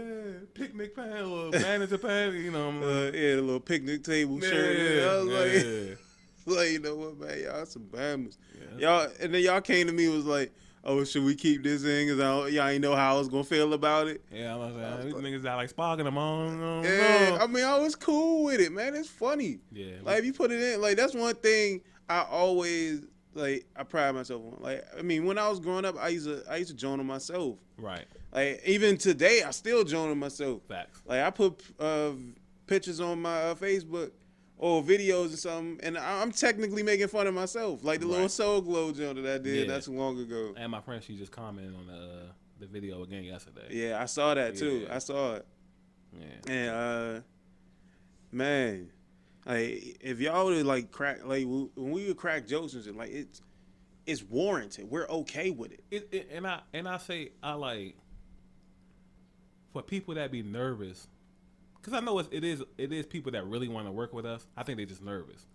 picnic pan or manager pan, you know. The little picnic table shirt. Yeah, I was like, you know what, man, y'all some bammers. Yeah. And then y'all came to me and was like, oh, should we keep this in? Because y'all ain't know how I was going to feel about it. Yeah, I was like, these niggas out like sparking them on. Yeah, I mean, I was cool with it, man. It's funny. Yeah. Like, if you put it in, like, that's one thing I always, like, I pride myself on. Like, I mean, when I was growing up, I used to journal myself. Right. Like, even today, I still journal myself. Facts. Like, I put pictures on my Facebook or videos or something, and I'm technically making fun of myself. Like the little Soul Glow joint that I did not too long ago. And my friend, she just commented on the video again yesterday. Yeah, I saw that too. I saw it. Yeah. And man, like if y'all would like crack, like when we would crack jokes and shit, like it's warranted. We're okay with it. And I say I like for people that be nervous. Because I know it is people that really want to work with us. I think they're just nervous.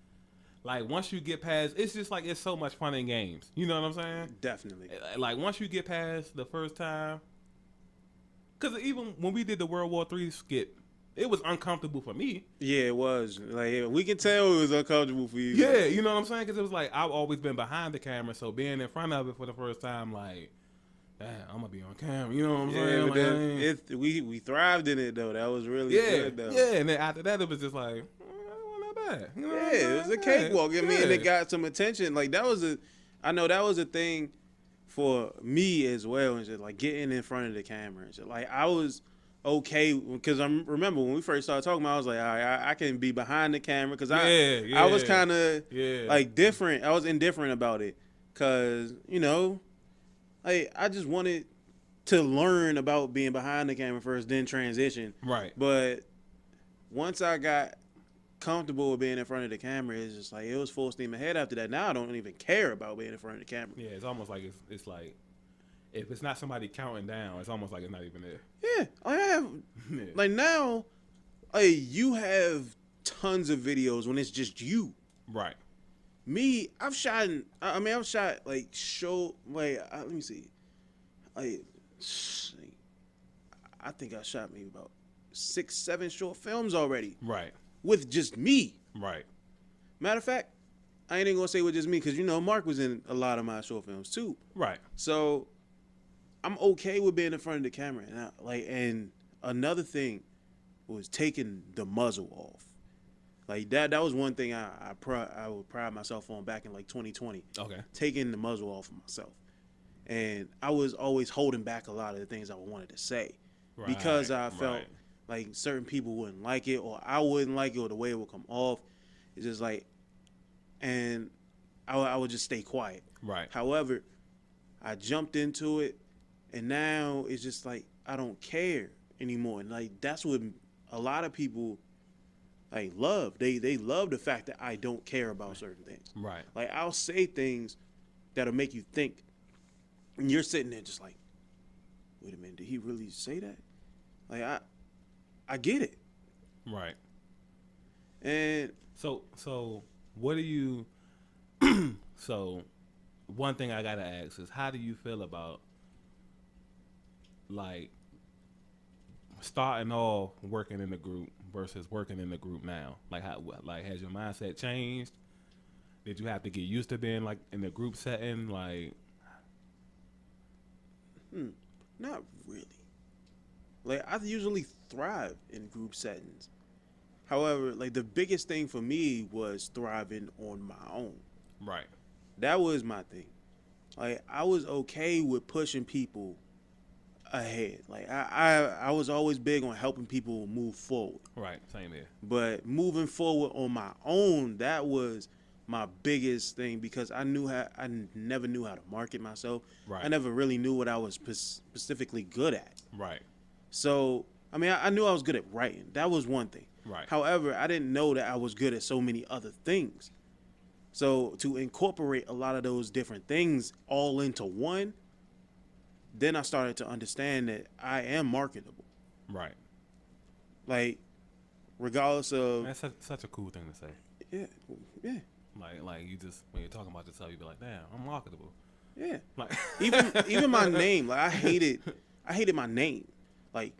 Like, once you get past, it's just like, it's so much fun in games. You know what I'm saying? Definitely. Like, once you get past the first time, because even when we did the World War III skit, it was uncomfortable for me. Yeah, it was. Like, we can tell it was uncomfortable for you. Yeah, you know what I'm saying? Because it was like, I've always been behind the camera, so being in front of it for the first time, like, damn, I'm gonna be on camera. You know what I'm saying? But then we thrived in it though. That was really good though. Yeah, and then after that, it was just like, bad. You know Yeah, what I'm it was a saying? cakewalk. I mean, and it Yeah. got some attention. Like I know that was a thing for me as well, and just like getting in front of the camera and shit. Like I was okay because I remember when we first started talking, I was like, all right, I can be behind the camera because I was kind of yeah. like different. I was indifferent about it because I just wanted to learn about being behind the camera first, then transition. Right. But once I got comfortable with being in front of the camera, it's just like it was full steam ahead after that. Now I don't even care about being in front of the camera. Yeah, it's almost like it's like if it's not somebody counting down, it's almost like it's not even there. Yeah, I have Yeah. like now, you have tons of videos when it's just you. Right. Me, I've shot. I've shot like show. Like let me see. I think I shot maybe about 6, 7 short films already Right. with just me. Right. Matter of fact, I ain't even gonna say with just me because Mark was in a lot of my short films too. Right. So I'm okay with being in front of the camera. And another thing was taking the muzzle off. Like that was one thing I would pride myself on back in like 2020. Okay. Taking the muzzle off of myself. And I was always holding back a lot of the things I wanted to say. Right. Because I felt right. like certain people wouldn't like it or I wouldn't like it or the way it would come off. It's just like, and I would just stay quiet. Right. However, I jumped into it and now it's just like, I don't care anymore. And like, that's what a lot of people like love. They love the fact that I don't care about certain things. Right. Like I'll say things that'll make you think and you're sitting there just like, wait a minute, did he really say that? Like I get it. Right. And so what do you so one thing I gotta ask is how do you feel about like starting off working in the group versus working in the group now? Like has your mindset changed? Did you have to get used to being like in the group setting? Like not really. Like I usually thrive in group settings. However, like the biggest thing for me was thriving on my own. right. That was my thing. Like I was okay with pushing people ahead. Like I was always big on helping people move forward. Right. Same here. But moving forward on my own, that was my biggest thing because I never knew how to market myself. Right. I never really knew what I was specifically good at. Right. So, I mean, I knew I was good at writing. That was one thing. Right. However, I didn't know that I was good at so many other things. So, to incorporate a lot of those different things all into one, then I started to understand that I am marketable. Right. Like, regardless of... That's such a cool thing to say. Yeah. Like you just when you're talking about yourself, you be like, damn, I'm marketable. Yeah. Like even my name, like I hated my name. Like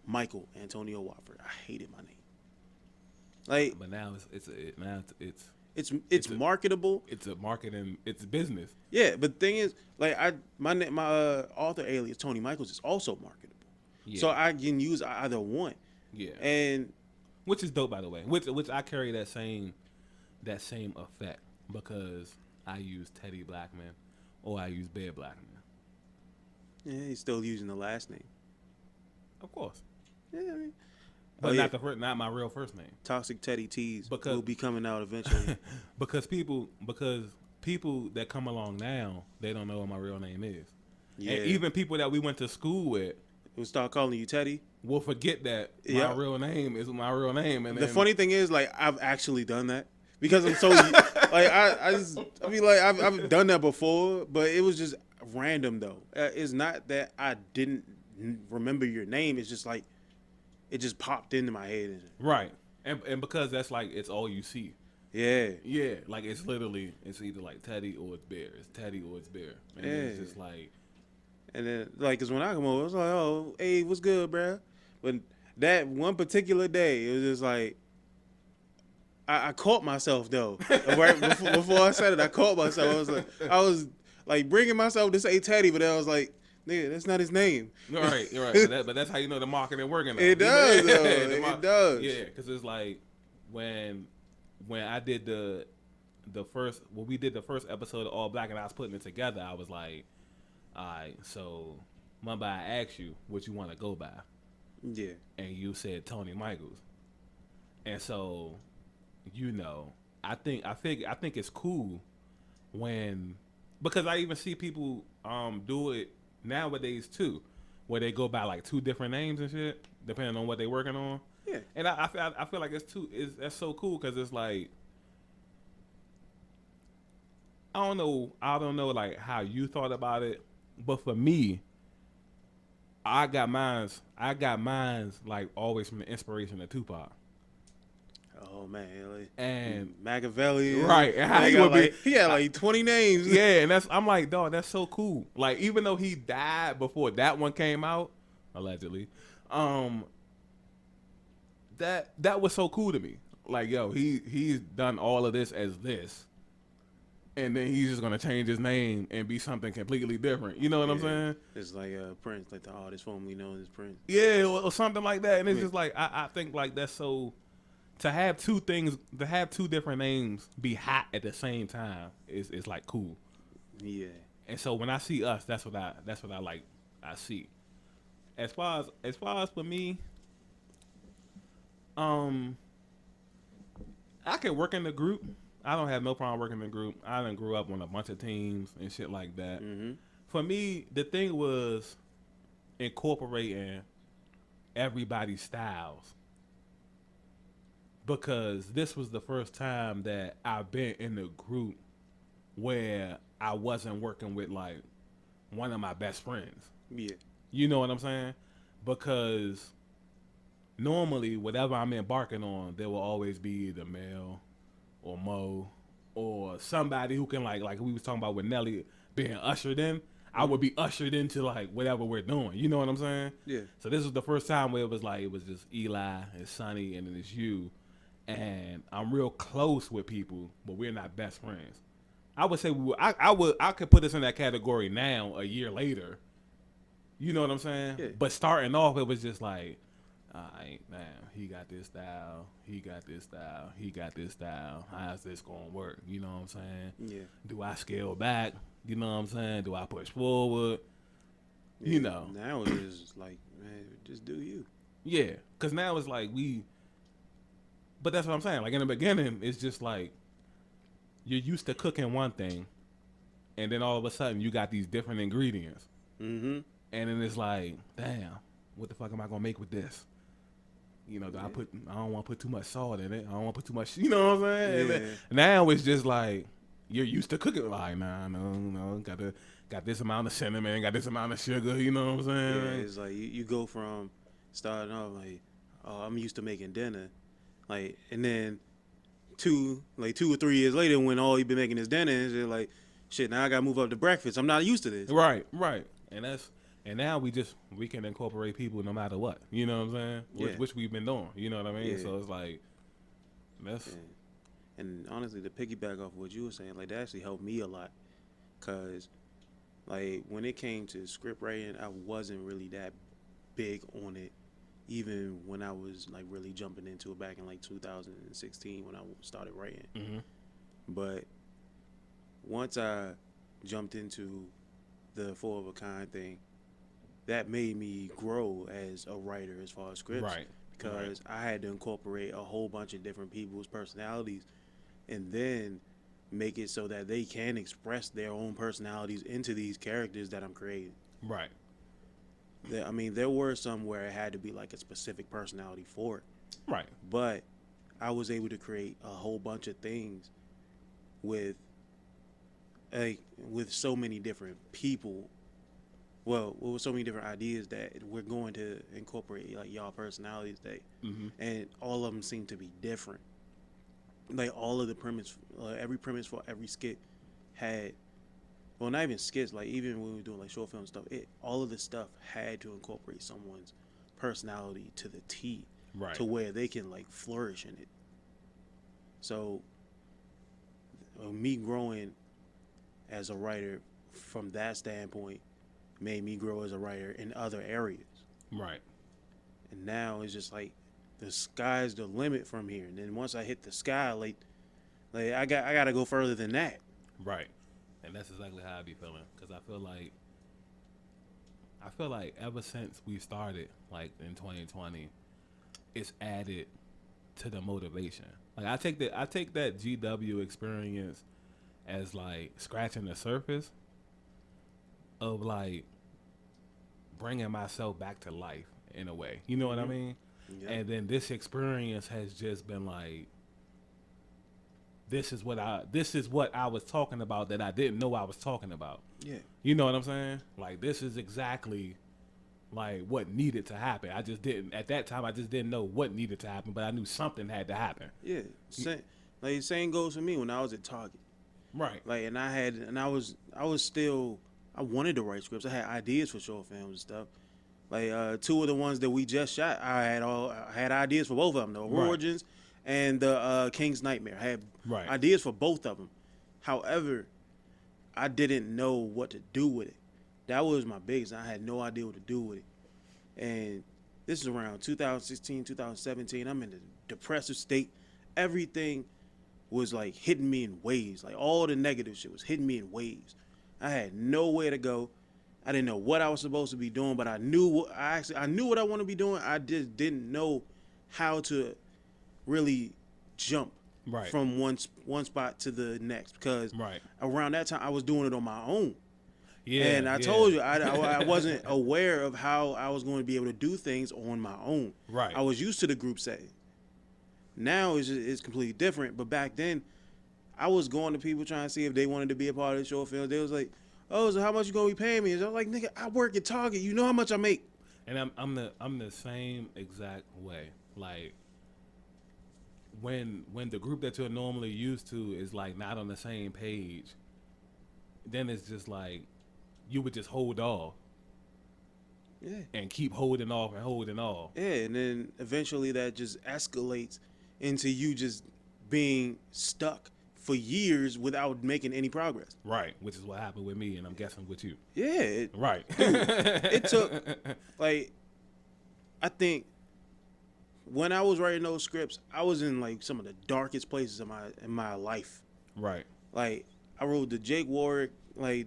Michael Antonio Wofford. I hated my name. Like but now it's marketable. It's a marketing, it's business. Yeah, but the thing is, like my author alias Tony Michaels is also marketable. Yeah. So I can use either one. Yeah. And which is dope, by the way. Which I carry that same effect because I use Teddy Blackman or I use Bear Blackman. yeah, he's still using the last name. Of course. Yeah, I mean, But not my real first name. Toxic Teddy Tees Because- will be coming out eventually. because people that come along now, they don't know what my real name is. Yeah. And even people that we went to school with We'll start calling you Teddy. will forget that Yeah. my real name is my real name. And The then, funny thing is, like, I've actually done that because I'm so like I mean, like I've done that before, but it was just random though. It's not that I didn't remember your name. It's just like it just popped into my head. right. And because that's like it's all you see. Yeah, Yeah, like it's literally it's either like Teddy or it's Bear. It's Teddy or it's Bear. And then it's Yeah. just like and then like, cause when I come over, it's like, oh, hey, what's good, bruh? But that one particular day, it was just like. I caught myself though. Right before I said it, I caught myself. I was like bringing myself to say Teddy, but then I was like, nigga, that's not his name. right. But that's how you know the marketing working. Though. It does, though. The It does. Yeah, because it's like when when I did the first when we did the first episode of All Black and I was putting it together, I was like, all right, so remember I asked you what you want to go by, Yeah. and you said Tony Michaels, and so I think it's cool when because I even see people do it nowadays too, where they go by like two different names and shit depending on what they're working on. Yeah. And I feel like that's so cool because it's like I don't know like how you thought about it, but for me, I got mine's like always from the inspiration of Tupac. Oh man, like, And Machiavelli, right, and how he he got would be, like he had like 20 names. yeah, and I'm like, dog, that's so cool. Like even though he died before that one came out, allegedly, um, that was so cool to me. Like yo, he's done all of this as this, and then he's just gonna change his name and be something completely different. You know what I'm saying? It's like Prince, like the artist formerly known as Prince. Yeah, or something like that. And it's just like I think like that's so to have two different names be hot at the same time is like cool. Yeah. And so when I see us, that's what I like. I see. As far as for me, I can work in the group. I don't have no problem working in the group. I done grew up on a bunch of teams and shit like that. Mm-hmm. For me, the thing was incorporating everybody's styles because this was the first time that I've been in a group where I wasn't working with like one of my best friends. Yeah. You know what I'm saying? Because normally, whatever I'm embarking on, there will always be either Mel or Mo or somebody who can like we was talking about with Nelly being ushered in. I would be ushered into like whatever we're doing. You know what I'm saying? Yeah. So this was the first time where it was just Eli and Sonny and then it's you, and I'm real close with people, but we're not best friends. I would say I could put us in that category now a year later. You know what I'm saying? Yeah. But starting off, it was just like, man, he got this style, he got this style, he got this style. How's this gonna work? You know what I'm saying? Yeah. Do I scale back? You know what I'm saying? Do I push forward? Yeah. You know. Now it is like, man, just do you. Yeah, because now it's like but that's what I'm saying. Like in the beginning, it's just like you're used to cooking one thing, and then all of a sudden you got these different ingredients, Mm-hmm. and then it's like, damn, what the fuck am I gonna make with this? You know, I don't want to put too much salt in it. I don't want to put too much. You know what I'm saying? And then now it's just like you're used to cooking. Like, nah, no, got this amount of cinnamon, got this amount of sugar. You know what I'm saying? Yeah, it's like you go from starting off like, oh, I'm used to making dinner, like, and then 2 or 3 years later, when all you've been making is dinner, it's just like, shit. Now I gotta move up to breakfast. I'm not used to this. Right, and now we can incorporate people no matter what. You know what I'm saying? Which we've been doing. You know what I mean? Yeah. So it's like that's And honestly, to piggyback off what you were saying, like that actually helped me a lot, cause like when it came to script writing, I wasn't really that big on it, even when I was like really jumping into it back in like 2016 when I started writing. mm-hmm. But once I jumped into the Four of a Kind thing, that made me grow as a writer as far as scripts. Right. Because I had to incorporate a whole bunch of different people's personalities and then make it so that they can express their own personalities into these characters that I'm creating. Right. There were some where it had to be like a specific personality for it. Right. But I was able to create a whole bunch of things with so many different people. Well, with so many different ideas that we're going to incorporate like y'all personalities and all of them seem to be different. Like all of the premise, every premise for every skit had, well, not even skits. Like even when we were doing like short film stuff, all of this stuff had to incorporate someone's personality to the T, Right. to where they can like flourish in it. So, me growing as a writer from that standpoint made me grow as a writer in other areas. Right. And now it's just like the sky's the limit from here. And then once I hit the sky, like Like I gotta go further than that. Right. And that's exactly how I be feeling. Because I feel like ever since we started, like in 2020, it's added to the motivation. Like I take that GW experience as like scratching the surface of like bringing myself back to life in a way. You know what I mean? Yeah. And then this experience has just been like this is what I was talking about that I didn't know I was talking about. Yeah. You know what I'm saying? Like this is exactly like what needed to happen. I just didn't at that time. I just didn't know what needed to happen, but I knew something had to happen. Yeah. Like the same goes for me when I was at Target. Right. Like I was still I wanted to write scripts. I had ideas for short films and stuff. Like two of the ones that we just shot, I had ideas for both of them. The Right. Origins and the King's Nightmare. I had Right. ideas for both of them. However, I didn't know what to do with it. That was my biggest. I had no idea what to do with it. And this is around 2016, 2017. I'm in a depressive state. Everything was like hitting me in waves. Like all the negative shit was hitting me in waves. I had nowhere to go. I didn't know what I was supposed to be doing, but I knew what I want to be doing. I just didn't know how to really jump Right. from one spot to the next because Right. around that time I was doing it on my own. Yeah. And I yeah. told you I wasn't aware of how I was going to be able to do things on my own. Right. I was used to the group setting. Now it's completely different. But back then, I was going to people trying to see if they wanted to be a part of the short film. They was like, "Oh, so how much you gonna be paying me?" And I was like, "Nigga, I work at Target. You know how much I make." And I'm the same exact way. Like when the group that you're normally used to is like not on the same page, then it's just like you would just hold off Yeah. and keep holding off and holding off. Yeah, and then eventually that just escalates into you just being stuck for years without making any progress. Right, which is what happened with me, and I'm guessing with you. Yeah, Right. it took like I think when I was writing those scripts, I was in like some of the darkest places in my life. Right. Like I wrote the Jake Warwick, like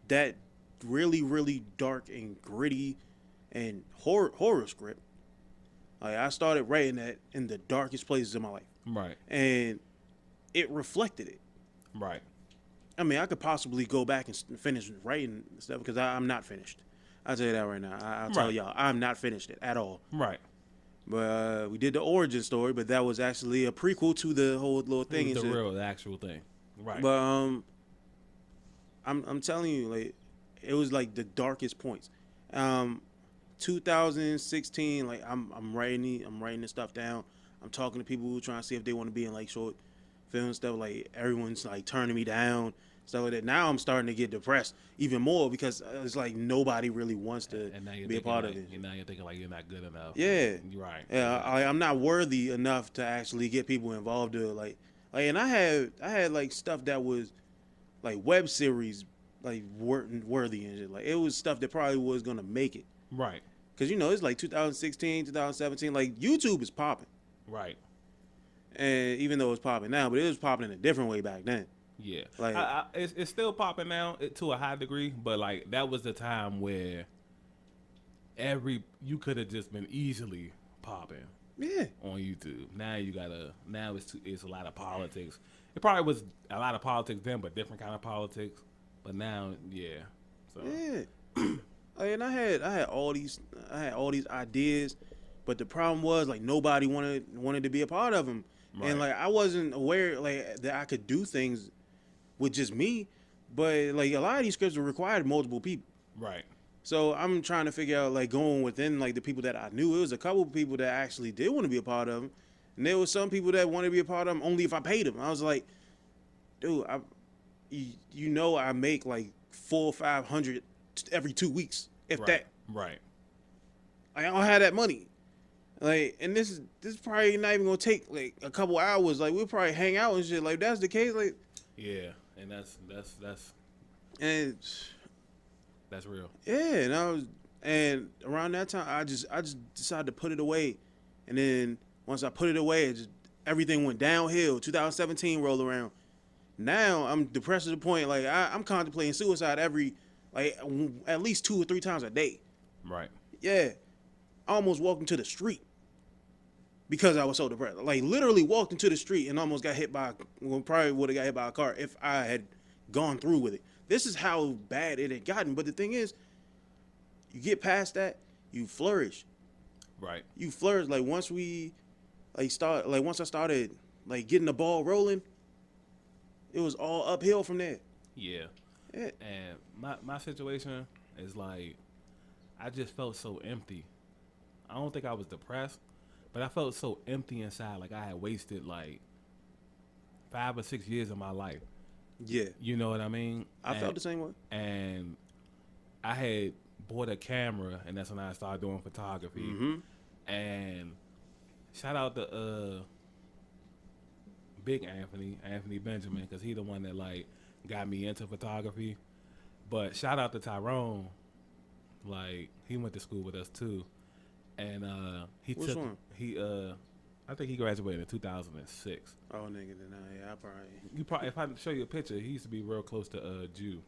that really really dark and gritty and horror script. Like I started writing that in the darkest places in my life, Right. and it reflected it. Right. I mean, I could possibly go back and finish writing stuff because I'm not finished. I'll tell you that right now. I'll tell Right. y'all, I'm not finished it at all. Right. But we did the origin story, but that was actually a prequel to the whole little thing. It was and shit. the actual thing. Right. But I'm telling you, like, it was like the darkest points. 2016, like I'm writing this stuff down. I'm talking to people who trying to see if they want to be in like short film stuff. Like everyone's like turning me down, stuff like that. Now I'm starting to get depressed even more because it's like nobody really wants to and now you're be a thinking part like, of it. and now you're thinking like you're not good enough. Yeah. You're right. Yeah, I'm not worthy enough to actually get people involved to like, and I had like stuff that was like web series like worthy and shit. Like it was stuff that probably was gonna make it. Right. Cause you know it's like 2016, 2017. Like YouTube is popping, Right. and even though it's popping now, but it was popping in a different way back then. Yeah. Like- it's still popping now to a high degree, but like that was the time where you could have just been easily popping Yeah, on YouTube. Now it's a lot of politics. It probably was a lot of politics then, but different kind of politics. But now, yeah. So yeah. And I had all these ideas, but the problem was like nobody wanted to be a part of them, Right. and like I wasn't aware like that I could do things with just me, but like a lot of these scripts required multiple people. right. So I'm trying to figure out like going within like the people that I knew. It was a couple of people that actually did want to be a part of them, and there was some people that wanted to be a part of them only if I paid them. I was like, dude, you know I make like 400 or 500 every 2 weeks, if Right. that. Right. I don't have that money. Like, and this is probably not even gonna take like a couple hours. Like we'll probably hang out and shit. Like that's the case. Like, Yeah, and that's and real. yeah, and around that time I just decided to put it away, and then once I put it away, everything went downhill. 2017 rolled around. Now I'm depressed to the point like I'm contemplating suicide like at least 2 or 3 times a day. Right. Yeah, I almost walked into the street because I was so depressed. Like literally walked into the street and almost got hit by. Well, probably would have got hit by a car if I had gone through with it. This is how bad it had gotten. But the thing is, you get past that, you flourish. Right. You flourish. Like once once I started like getting the ball rolling, it was all uphill from there. Yeah. Yeah. And my situation is like, I just felt so empty. I don't think I was depressed, but I felt so empty inside. Like I had wasted like 5 or 6 years of my life. Yeah. You know what I mean? I felt the same way. And I had bought a camera, and that's when I started doing photography. Mm-hmm. And shout out to Big Anthony Benjamin, because he the one that like got me into photography. But shout out to Tyrone, like he went to school with us too, and Which one? I think he graduated in 2006. Oh nigga, then I probably. If I show you a picture, he used to be real close to Jew.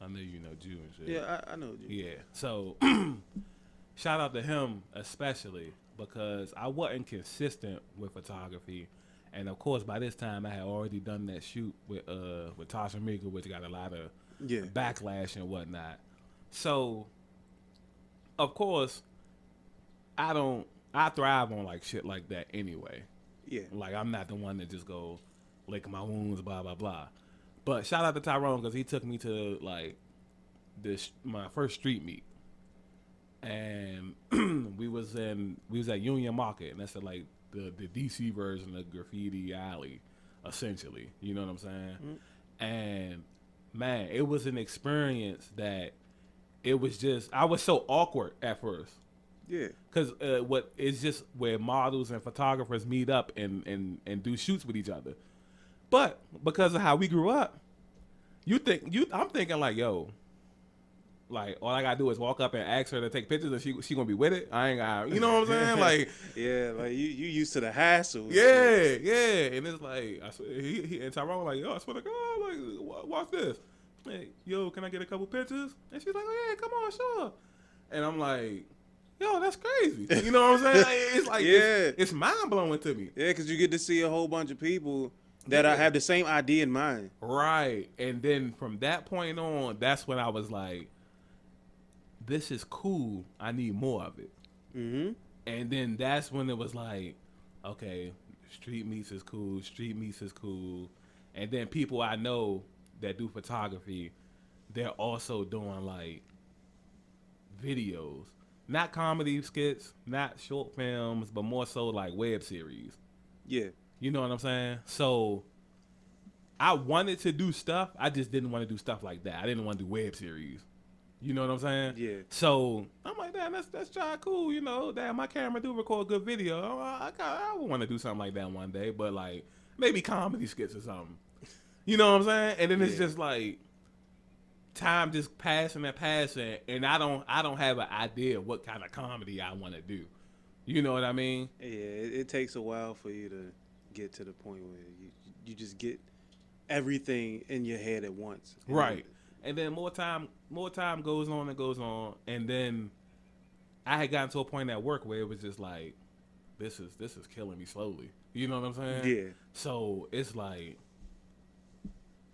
I know you know Jew and shit. Yeah, I know. You. Yeah. So shout out to him especially because I wasn't consistent with photography. And of course, by this time, I had already done that shoot with Tasha Mika, which got a lot of backlash and whatnot. So, of course, I thrive on like shit like that anyway. Yeah. Like I'm not the one that just go lick my wounds, blah blah blah. But shout out to Tyrone because he took me to like my first street meet, and we was at Union Market, and that's like the DC version of Graffiti Alley, essentially. You know what I'm saying? Mm-hmm. And man, it was an experience that it was just I was so awkward at first. Yeah. Because what it's just where models and photographers meet up and do shoots with each other. But because of how we grew up, I'm thinking like, yo, like all I gotta do is walk up and ask her to take pictures and she gonna be with it. I ain't got, you know what I'm saying? Like, yeah, like you used to the hassle. Yeah, and it's like I swear, he and Tyrone like, yo, I swear to God, like watch this. Hey, yo, can I get a couple pictures? And she's like, oh yeah, come on, sure. And I'm like, yo, that's crazy. You know what I'm saying? Like, it's like, it's mind blowing to me. Yeah, because you get to see a whole bunch of people that have the same idea in mind. Right. And then from that point on, that's when I was like, this is cool. I need more of it. Mm-hmm. And then that's when it was like, okay, street meets is cool. Street meets is cool. And then people I know that do photography, they're also doing like videos. Not comedy skits, not short films, but more so like web series. Yeah. You know what I'm saying? So I wanted to do stuff. I just didn't want to do stuff like that. I didn't want to do web series. You know what I'm saying? Yeah. So I'm like, damn, that's try cool. You know, damn, my camera do record good video. I would want to do something like that one day, but like maybe comedy skits or something. You know what I'm saying? And then it's just like time just passing, and I don't have an idea of what kind of comedy I want to do. You know what I mean? Yeah, it takes a while for you to get to the point where you just get everything in your head at once. Right. And then more time goes on, and then I had gotten to a point at work where it was just like, this is killing me slowly. You know what I'm saying? Yeah. So it's like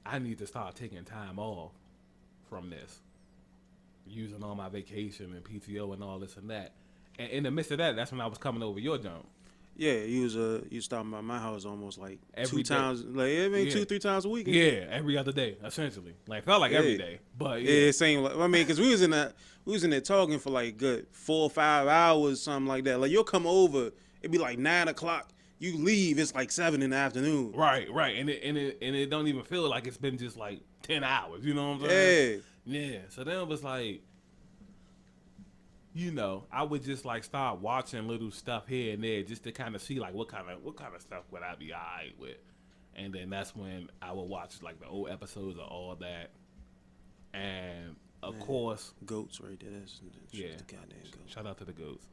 I need to start taking time off from this, using all my vacation and PTO and all this and that. And in the midst of that, that's when I was coming over your jump. Yeah, you was stopping by my house almost like every 2 times, like 2-3 times a week. Yeah, every other day, essentially. Like felt like every day, but it seemed like because we was in there talking for like good 4 or 5 hours, something like that. Like you'll come over, it'd be like 9 o'clock. You leave, it's like 7 in the afternoon. Right, and it don't even feel like it's been just like 10 hours. You know what I'm saying? Yeah. So then it was like, you know, I would just like start watching little stuff here and there just to kind of see like what kind of stuff would I be alright with, and then that's when I would watch like the old episodes of all that, and of course goats right there. That's the goddamn goats. Shout out to the goats,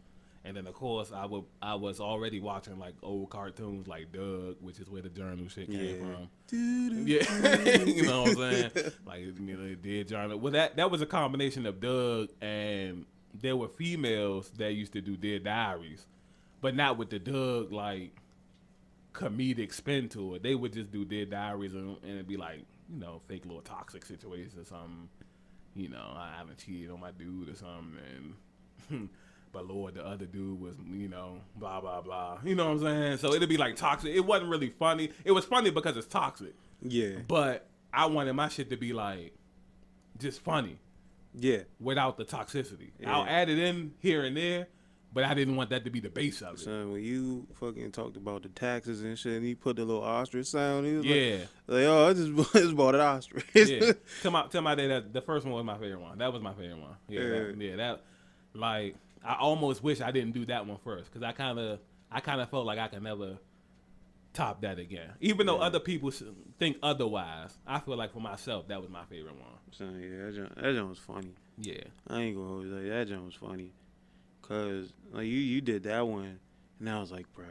And then of course I was already watching like old cartoons like Doug, which is where the journal shit came from. Yeah, you know what I'm saying? Like, you know, they did journal. Well, that was a combination of Doug, and there were females that used to do their diaries, but not with the Doug like comedic spin to it. They would just do their diaries, and it'd be like, you know, fake little toxic situations or something. You know, I haven't cheated on my dude or something, and but Lord, the other dude was, you know, blah blah blah. You know what I'm saying? So it'd be like toxic. It wasn't really funny. It was funny because it's toxic. Yeah. But I wanted my shit to be like just funny. Yeah. Without the toxicity. Yeah. I'll add it in here and there, but I didn't want that to be the base of it. Son, when you fucking talked about the taxes and shit, and he put the little ostrich sound, he was Yeah. like, oh, I just bought an ostrich. Yeah. Tell my day that the first one was my favorite one. That was my favorite one. Yeah. That like I almost wish I didn't do that one first, because I kind of felt like I could never top that again. Even though other people think otherwise, I feel like for myself that was my favorite one. Son, yeah, that joint was funny. Yeah. I ain't gonna hold you, like that joint was funny, cause like you did that one, and I was like, bro,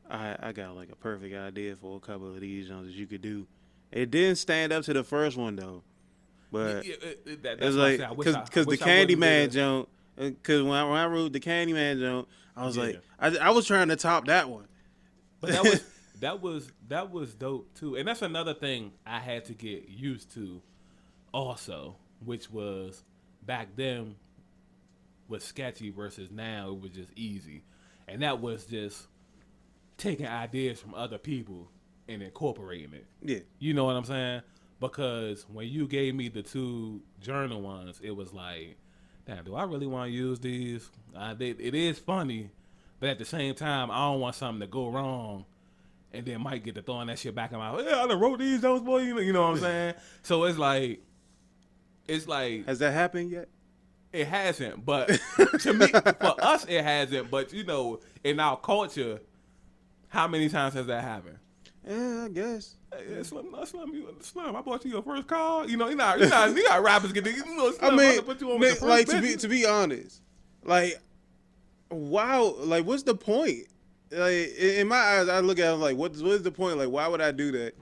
I got like a perfect idea for a couple of these joints that you could do. It didn't stand up to the first one though, but it's like because the Candyman joint. Because when I wrote the Candyman joint, I was like, I was trying to top that one. But that was dope too, and that's another thing I had to get used to, also, which was back then was sketchy versus now it was just easy, and that was just taking ideas from other people and incorporating it. Yeah, you know what I'm saying? Because when you gave me the 2 journal ones, it was like, damn, do I really want to use these? It is funny, but at the same time, I don't want something to go wrong, and then Mike get to throwing that shit back in my, yeah, I done wrote these, those boy, you know what I'm saying? So it's like, has that happened yet? It hasn't, but to me, for us, it hasn't. But you know, in our culture, how many times has that happened? Yeah, I guess. Hey, Slim, I bought you your first car. You know, you got rappers get you know. Slim, I mean, put you on with the like first to be honest, like, wow, like, what's the point? Like, in my eyes, I look at it like, what's the point? Like, why would I do that?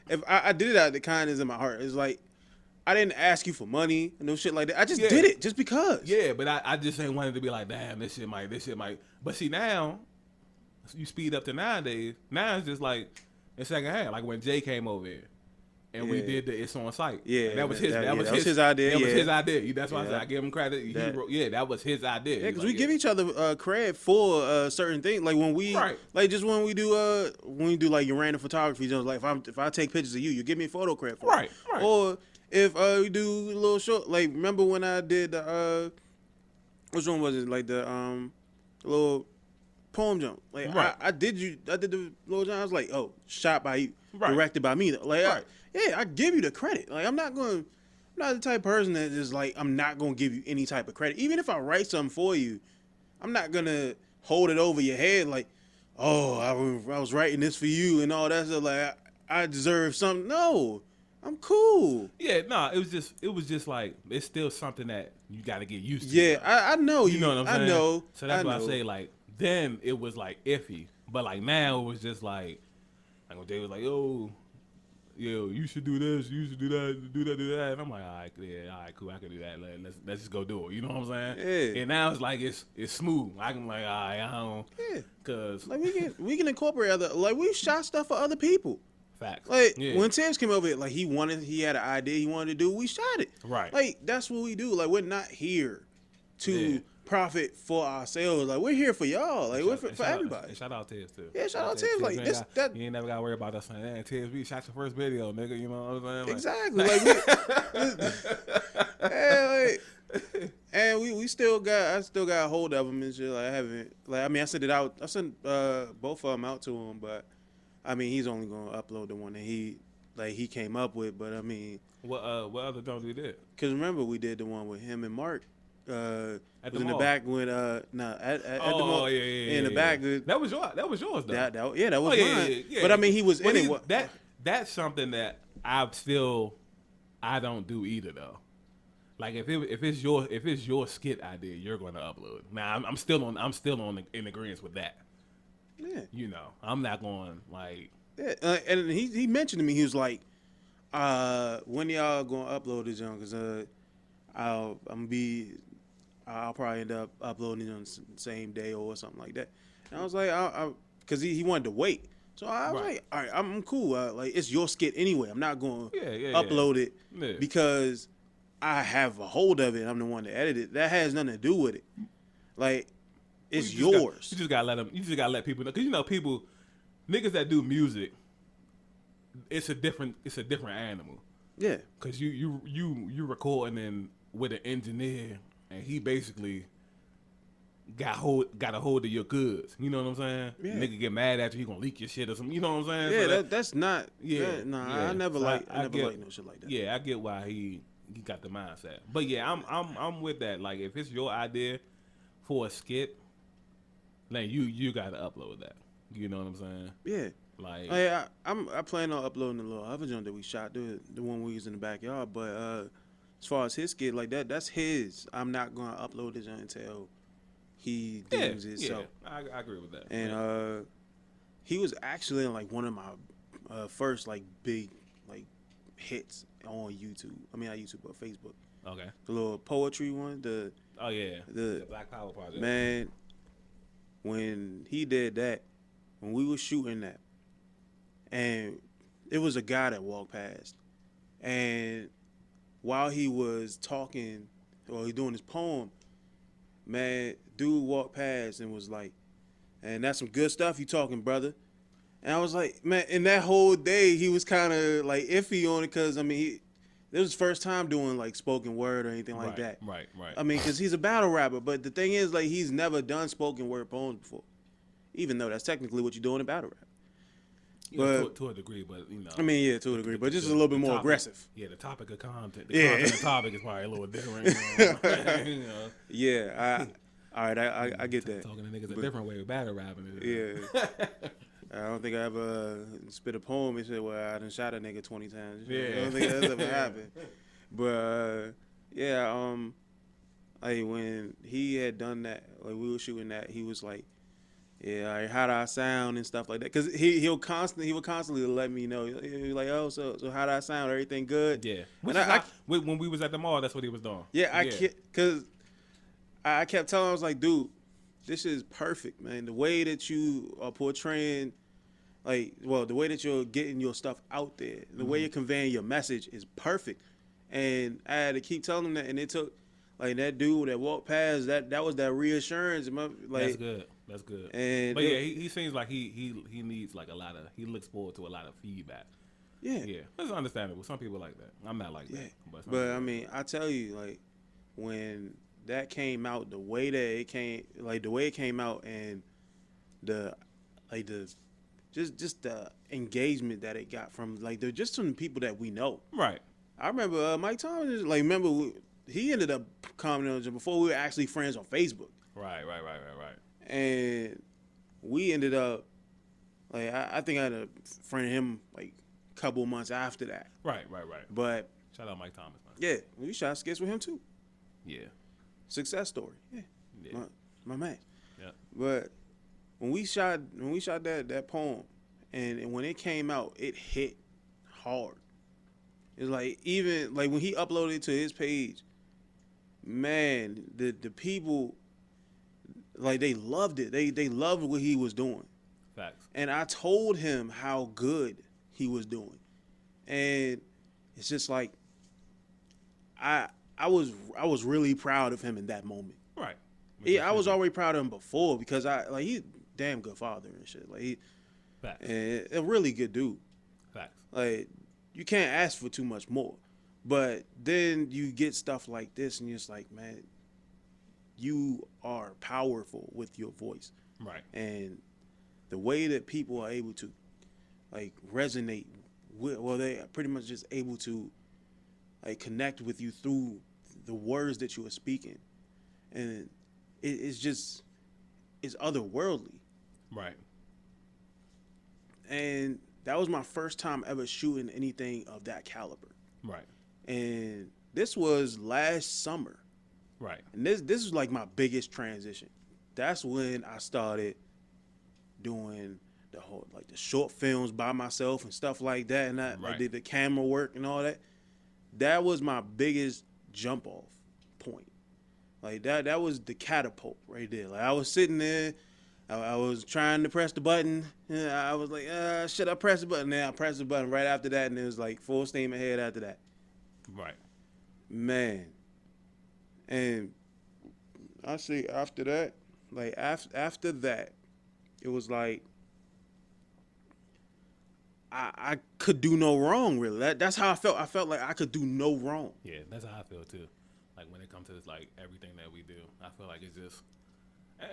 If I did it out of the kindness in my heart, it's like, I didn't ask you for money and no shit like that. I just did it just because. Yeah, but I just ain't wanted to be like, damn, this shit might. But see, now you speed up to nowadays. Now it's just like in second hand, like when Jay came over here and we did the It's On Site. Yeah, that was his. That was his idea. That was his idea. That's why I said I give him credit. That was his idea. Yeah, because we give each other credit for certain things. Like when we, like just when we do like your random photography, just like if I take pictures of you, you give me a photo credit for it. Right. Or if we do a little short, like remember when I did the which one was it? Like the little poem jump. Like I did the little jump. I was like, oh, shot by you, directed by me. Like I give you the credit. Like I'm not the type of person that is like I'm not gonna give you any type of credit. Even if I write something for you, I'm not gonna hold it over your head like, oh, I was writing this for you and all that stuff. Like I deserve something. No. I'm cool. Yeah, no, it was just like it's still something that you got to get used to. Yeah, I know you know what I'm saying. I know. So that's why I say like then it was like iffy, but like now it was just like when Jay was like, yo, you should do this, you should do that, and I'm like, all right, cool, I can do that. Let's just go do it. You know what I'm saying? Yeah. And now it's like it's smooth. I can like, all right, I don't. Yeah. Cause like we can incorporate other, like we shot stuff for other people. Facts. Like when Tibbs came over here, like he had an idea he wanted to do, we shot it. Right. Like that's what we do. Like we're not here to profit for ourselves. Like we're here for y'all. Like we're for everybody. Shout out Tibbs too. Yeah, shout out Tibbs. Like this, that you ain't never gotta worry about us saying, "Hey, Tibbs, we shot your first video, nigga." You know what I'm saying? Exactly. And we still got. I still got a hold of them and shit. Like I haven't. Like I mean, I sent it out. I sent both of them out to him, but. I mean, he's only gonna upload the one that he came up with. But I mean, what other joint we did? Because remember we did the one with him and Mark. At the in mall. The back when at the mall. Yeah. In the back. That was yours though. That was mine. Yeah. But I mean, he was in it. That's something that I don't do either though. Like if it's your skit idea, you're going to upload. Now I'm still on in agreement with that. Yeah, I'm not going like yeah. And he mentioned to me, he was like, when y'all gonna upload this, young? Cause I'll probably end up uploading it on the same day or something like that. And I was like, because he wanted to wait. So I was right. like, all right, I'm cool. Like, it's your skit anyway. I'm not going Yeah, to yeah, upload it yeah. because I have a hold of it. I'm the one that edited it. That has nothing to do with it. Like, Well, it's yours. You just gotta let them. You just gotta let people know, because people, niggas that do music, it's a different animal. Yeah. Cause you recording with an engineer, and he basically got a hold of your goods. You know what I'm saying? Yeah. Nigga get mad at you, he gonna leak your shit or something. You know what I'm saying? Yeah, So that's not. yeah, Nah, I never So liked get, no shit like that. Yeah, I get why he got the mindset. But yeah, I'm with that. Like if it's your idea for a skit, like you gotta upload that. You know what I'm saying? Yeah. Like I plan on uploading the little other joint that we shot, the one we was in the backyard. But as far as his skit, like that's his. I'm not gonna upload it until he deems it so. I agree with that. And he was actually in like one of my first like big like hits on YouTube. I mean not YouTube but Facebook. Okay. The little poetry one. The the Black Power project. Man, when he did that, when we were shooting that, and it was a guy that walked past, and while he was talking or he doing his poem, man, dude walked past and was like, and that's some good stuff you talking, brother. And I was like, man, and that whole day he was kind of like iffy on it because, I mean, it was his first time doing like spoken word or anything like that. Right. I mean, because he's a battle rapper, but the thing is, like, he's never done spoken word poems before, even though that's technically what you do in a battle rap. But to a degree, but I mean, yeah, to a degree, but just a little bit more topic, aggressive. Yeah, the topic of content, content of the topic is probably a little different. Yeah, all right, I get that. Talking to niggas a different way with battle rapping. Yeah. I don't think I ever spit a poem and said, well, I done shot a nigga 20 times. Yeah. I don't think that's ever happened. But, yeah, like when he had done that, like we were shooting that, he was like, yeah, like, how do I sound and stuff like that? Because he would constantly let me know. He'd be like, oh, so how do I sound? Everything good? Yeah. When we was at the mall, that's what he was doing. Yeah, because I kept telling him, I was like, dude, this is perfect, man. The way that you are portraying, the way that you're getting your stuff out there, the way you're conveying your message is perfect. And I had to keep telling him that, and it took, like, that dude that walked past, that was that reassurance. That's good. And yeah, he seems like he needs like he looks forward to a lot of feedback. Yeah. Yeah, that's understandable. Some people like that. I'm not like that. But I mean, I tell you, like, when that came out, the way it came out, and the just the engagement that it got from just from the people that we know. Right. I remember Mike Thomas. He ended up commenting on it before we were actually friends on Facebook. Right. And we ended up I think I had a friend of him like a couple months after that. Right. But shout out Mike Thomas, man. Yeah, we shot skits with him too. Yeah. Success story. Yeah. My man. Yeah. But when we shot that poem, and when it came out, it hit hard. It's like, even like when he uploaded it to his page, man, the people, like, they loved it. They loved what he was doing. Facts. And I told him how good he was doing. And it's just like I was really proud of him in that moment. Right. Yeah, I was already proud of him before because he's a damn good father and shit. Facts. And a really good dude. Facts. Like, you can't ask for too much more. But then you get stuff like this and you're just like, man, you are powerful with your voice. Right. And the way that people are able to resonate they are pretty much just able to connect with you through the words that you are speaking. And it's otherworldly. Right. And that was my first time ever shooting anything of that caliber. Right. And this was last summer, Right. and this is like my biggest transition. That's when I started doing the whole like the short films by myself and stuff like that, and I like Right. did the camera work and all that. That was my biggest jump off point. Like that was the catapult right there. Like I was sitting there, I was trying to press the button. And I was like, should I press the button? Then I pressed the button right after that, and it was like full steam ahead after that. Right. Man, and I see after that, like after that, it was like I could do no wrong really. That's how I felt. I felt like I could do no wrong. Yeah, that's how I feel too. Like when it comes to this, like everything that we do, I feel like it's just,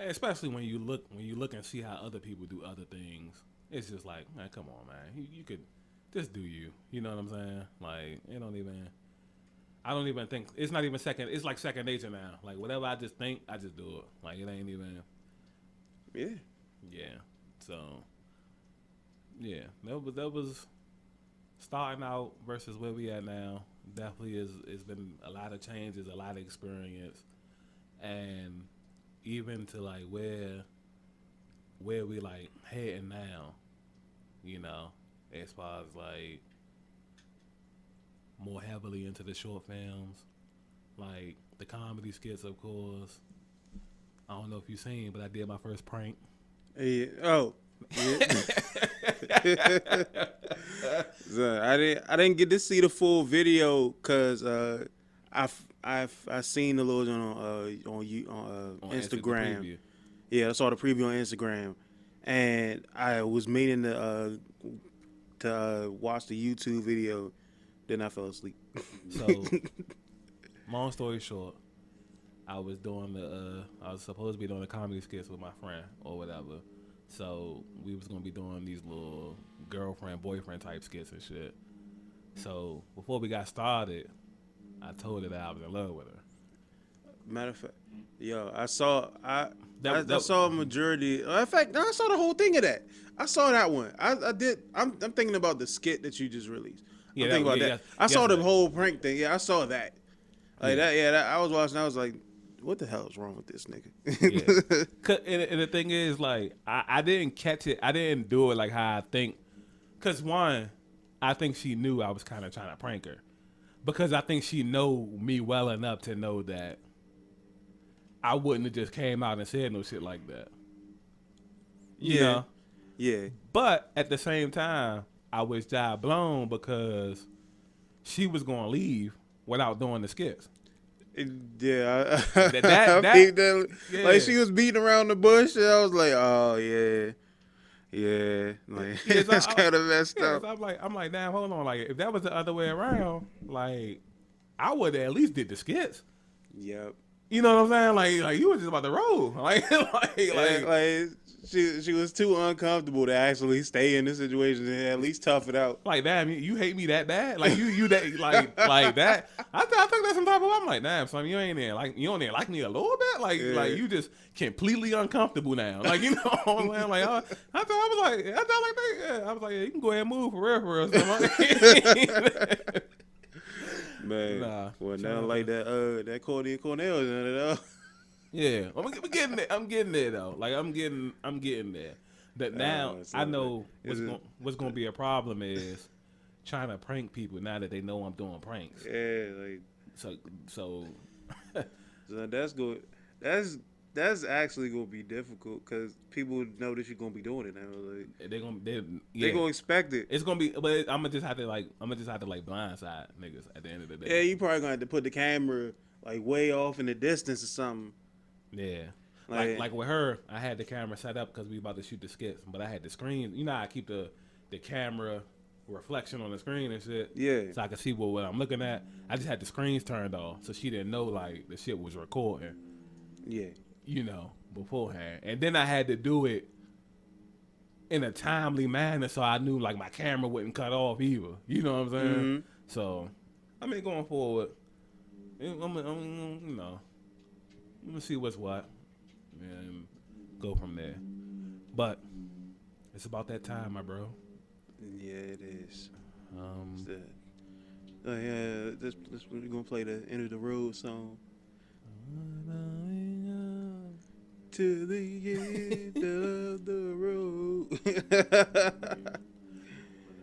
especially when you look and see how other people do other things. It's just like, man, come on, man, you could just do you. You know what I'm saying? Like it don't even. I don't even think it's not even second. It's like second nature now. Like whatever I just think, I just do it. Like it ain't even. Yeah. Yeah. So. Yeah, that was starting out versus where we at now. Definitely is. It's been a lot of changes, a lot of experience, and even to like where we like heading now. You know, as far as like more heavily into the short films, like the comedy skits, of course. I don't know if you've seen, but I did my first prank. Yeah. Oh. Yeah. So I didn't get to see the full video because I seen the little on On Instagram. preview. Yeah, I saw the preview on Instagram, and I was meaning to watch the YouTube video. Then I fell asleep. So, long story short, I was supposed to be doing the comedy skits with my friend or whatever. So we was gonna be doing these little girlfriend, boyfriend type skits and shit. So before we got started, I told her that I was in love with her. Matter of fact, yo, I saw That a majority. In fact, I saw the whole thing of that. I saw that one. I did. I'm thinking about the skit that you just released. Yeah, I'm thinking about that. I saw the whole prank thing. Yeah, I saw that. Like that. Yeah, I was watching. I was like, what the hell is wrong with this nigga? Yeah. And the thing is, like, I didn't catch it. I didn't do it like how I think. Because, one, I think she knew I was kind of trying to prank her. Because I think she know me well enough to know that I wouldn't have just came out and said no shit like that. You know? Yeah. But at the same time, I was job blown because she was going to leave without doing the skits. Yeah, that peeped that. Yeah. Like she was beating around the bush, and I was like, "Oh yeah." Like Yeah, that's kind of messed up. So I'm like, damn, hold on. Like, if that was the other way around, like, I would have at least did the skits. Yep. You know what I'm saying? Like you were just about to roll. Like she was too uncomfortable to actually stay in this situation and at least tough it out. Like, damn, you hate me that bad? Like you that like that? I think that's some type of. I'm like, damn, son, you ain't there. Like you don't even like me a little bit. Like you just completely uncomfortable now. Like you know what I'm saying? Like I was like that. Yeah. I was like, yeah, you can go ahead and move for real. So Man, well, nothing like that Cornell in it all. Yeah, I'm getting there. I'm getting there though. Like I'm getting there. That now I know what's going to be a problem is trying to prank people now that they know I'm doing pranks. Yeah, like so. So that's good. That's actually gonna be difficult because people know that you're gonna be doing it now. Like they're gonna expect it. It's gonna be, but I'm gonna just have to blindside niggas at the end of the day. Yeah, you probably gonna have to put the camera like way off in the distance or something. Yeah, like with her, I had the camera set up because we about to shoot the skits, but I had the screen. You know, I keep the camera reflection on the screen and shit. Yeah, so I could see what I'm looking at. I just had the screens turned off, so she didn't know like the shit was recording. Yeah. You know, beforehand. And then I had to do it in a timely manner so I knew like my camera wouldn't cut off either. You know what I'm saying? Mm-hmm. So, I mean, going forward, I'm you know, let me see what's what and go from there. But it's about that time, my bro. Yeah, it is. Yeah, we're gonna play the end of the road song. To the end of the road.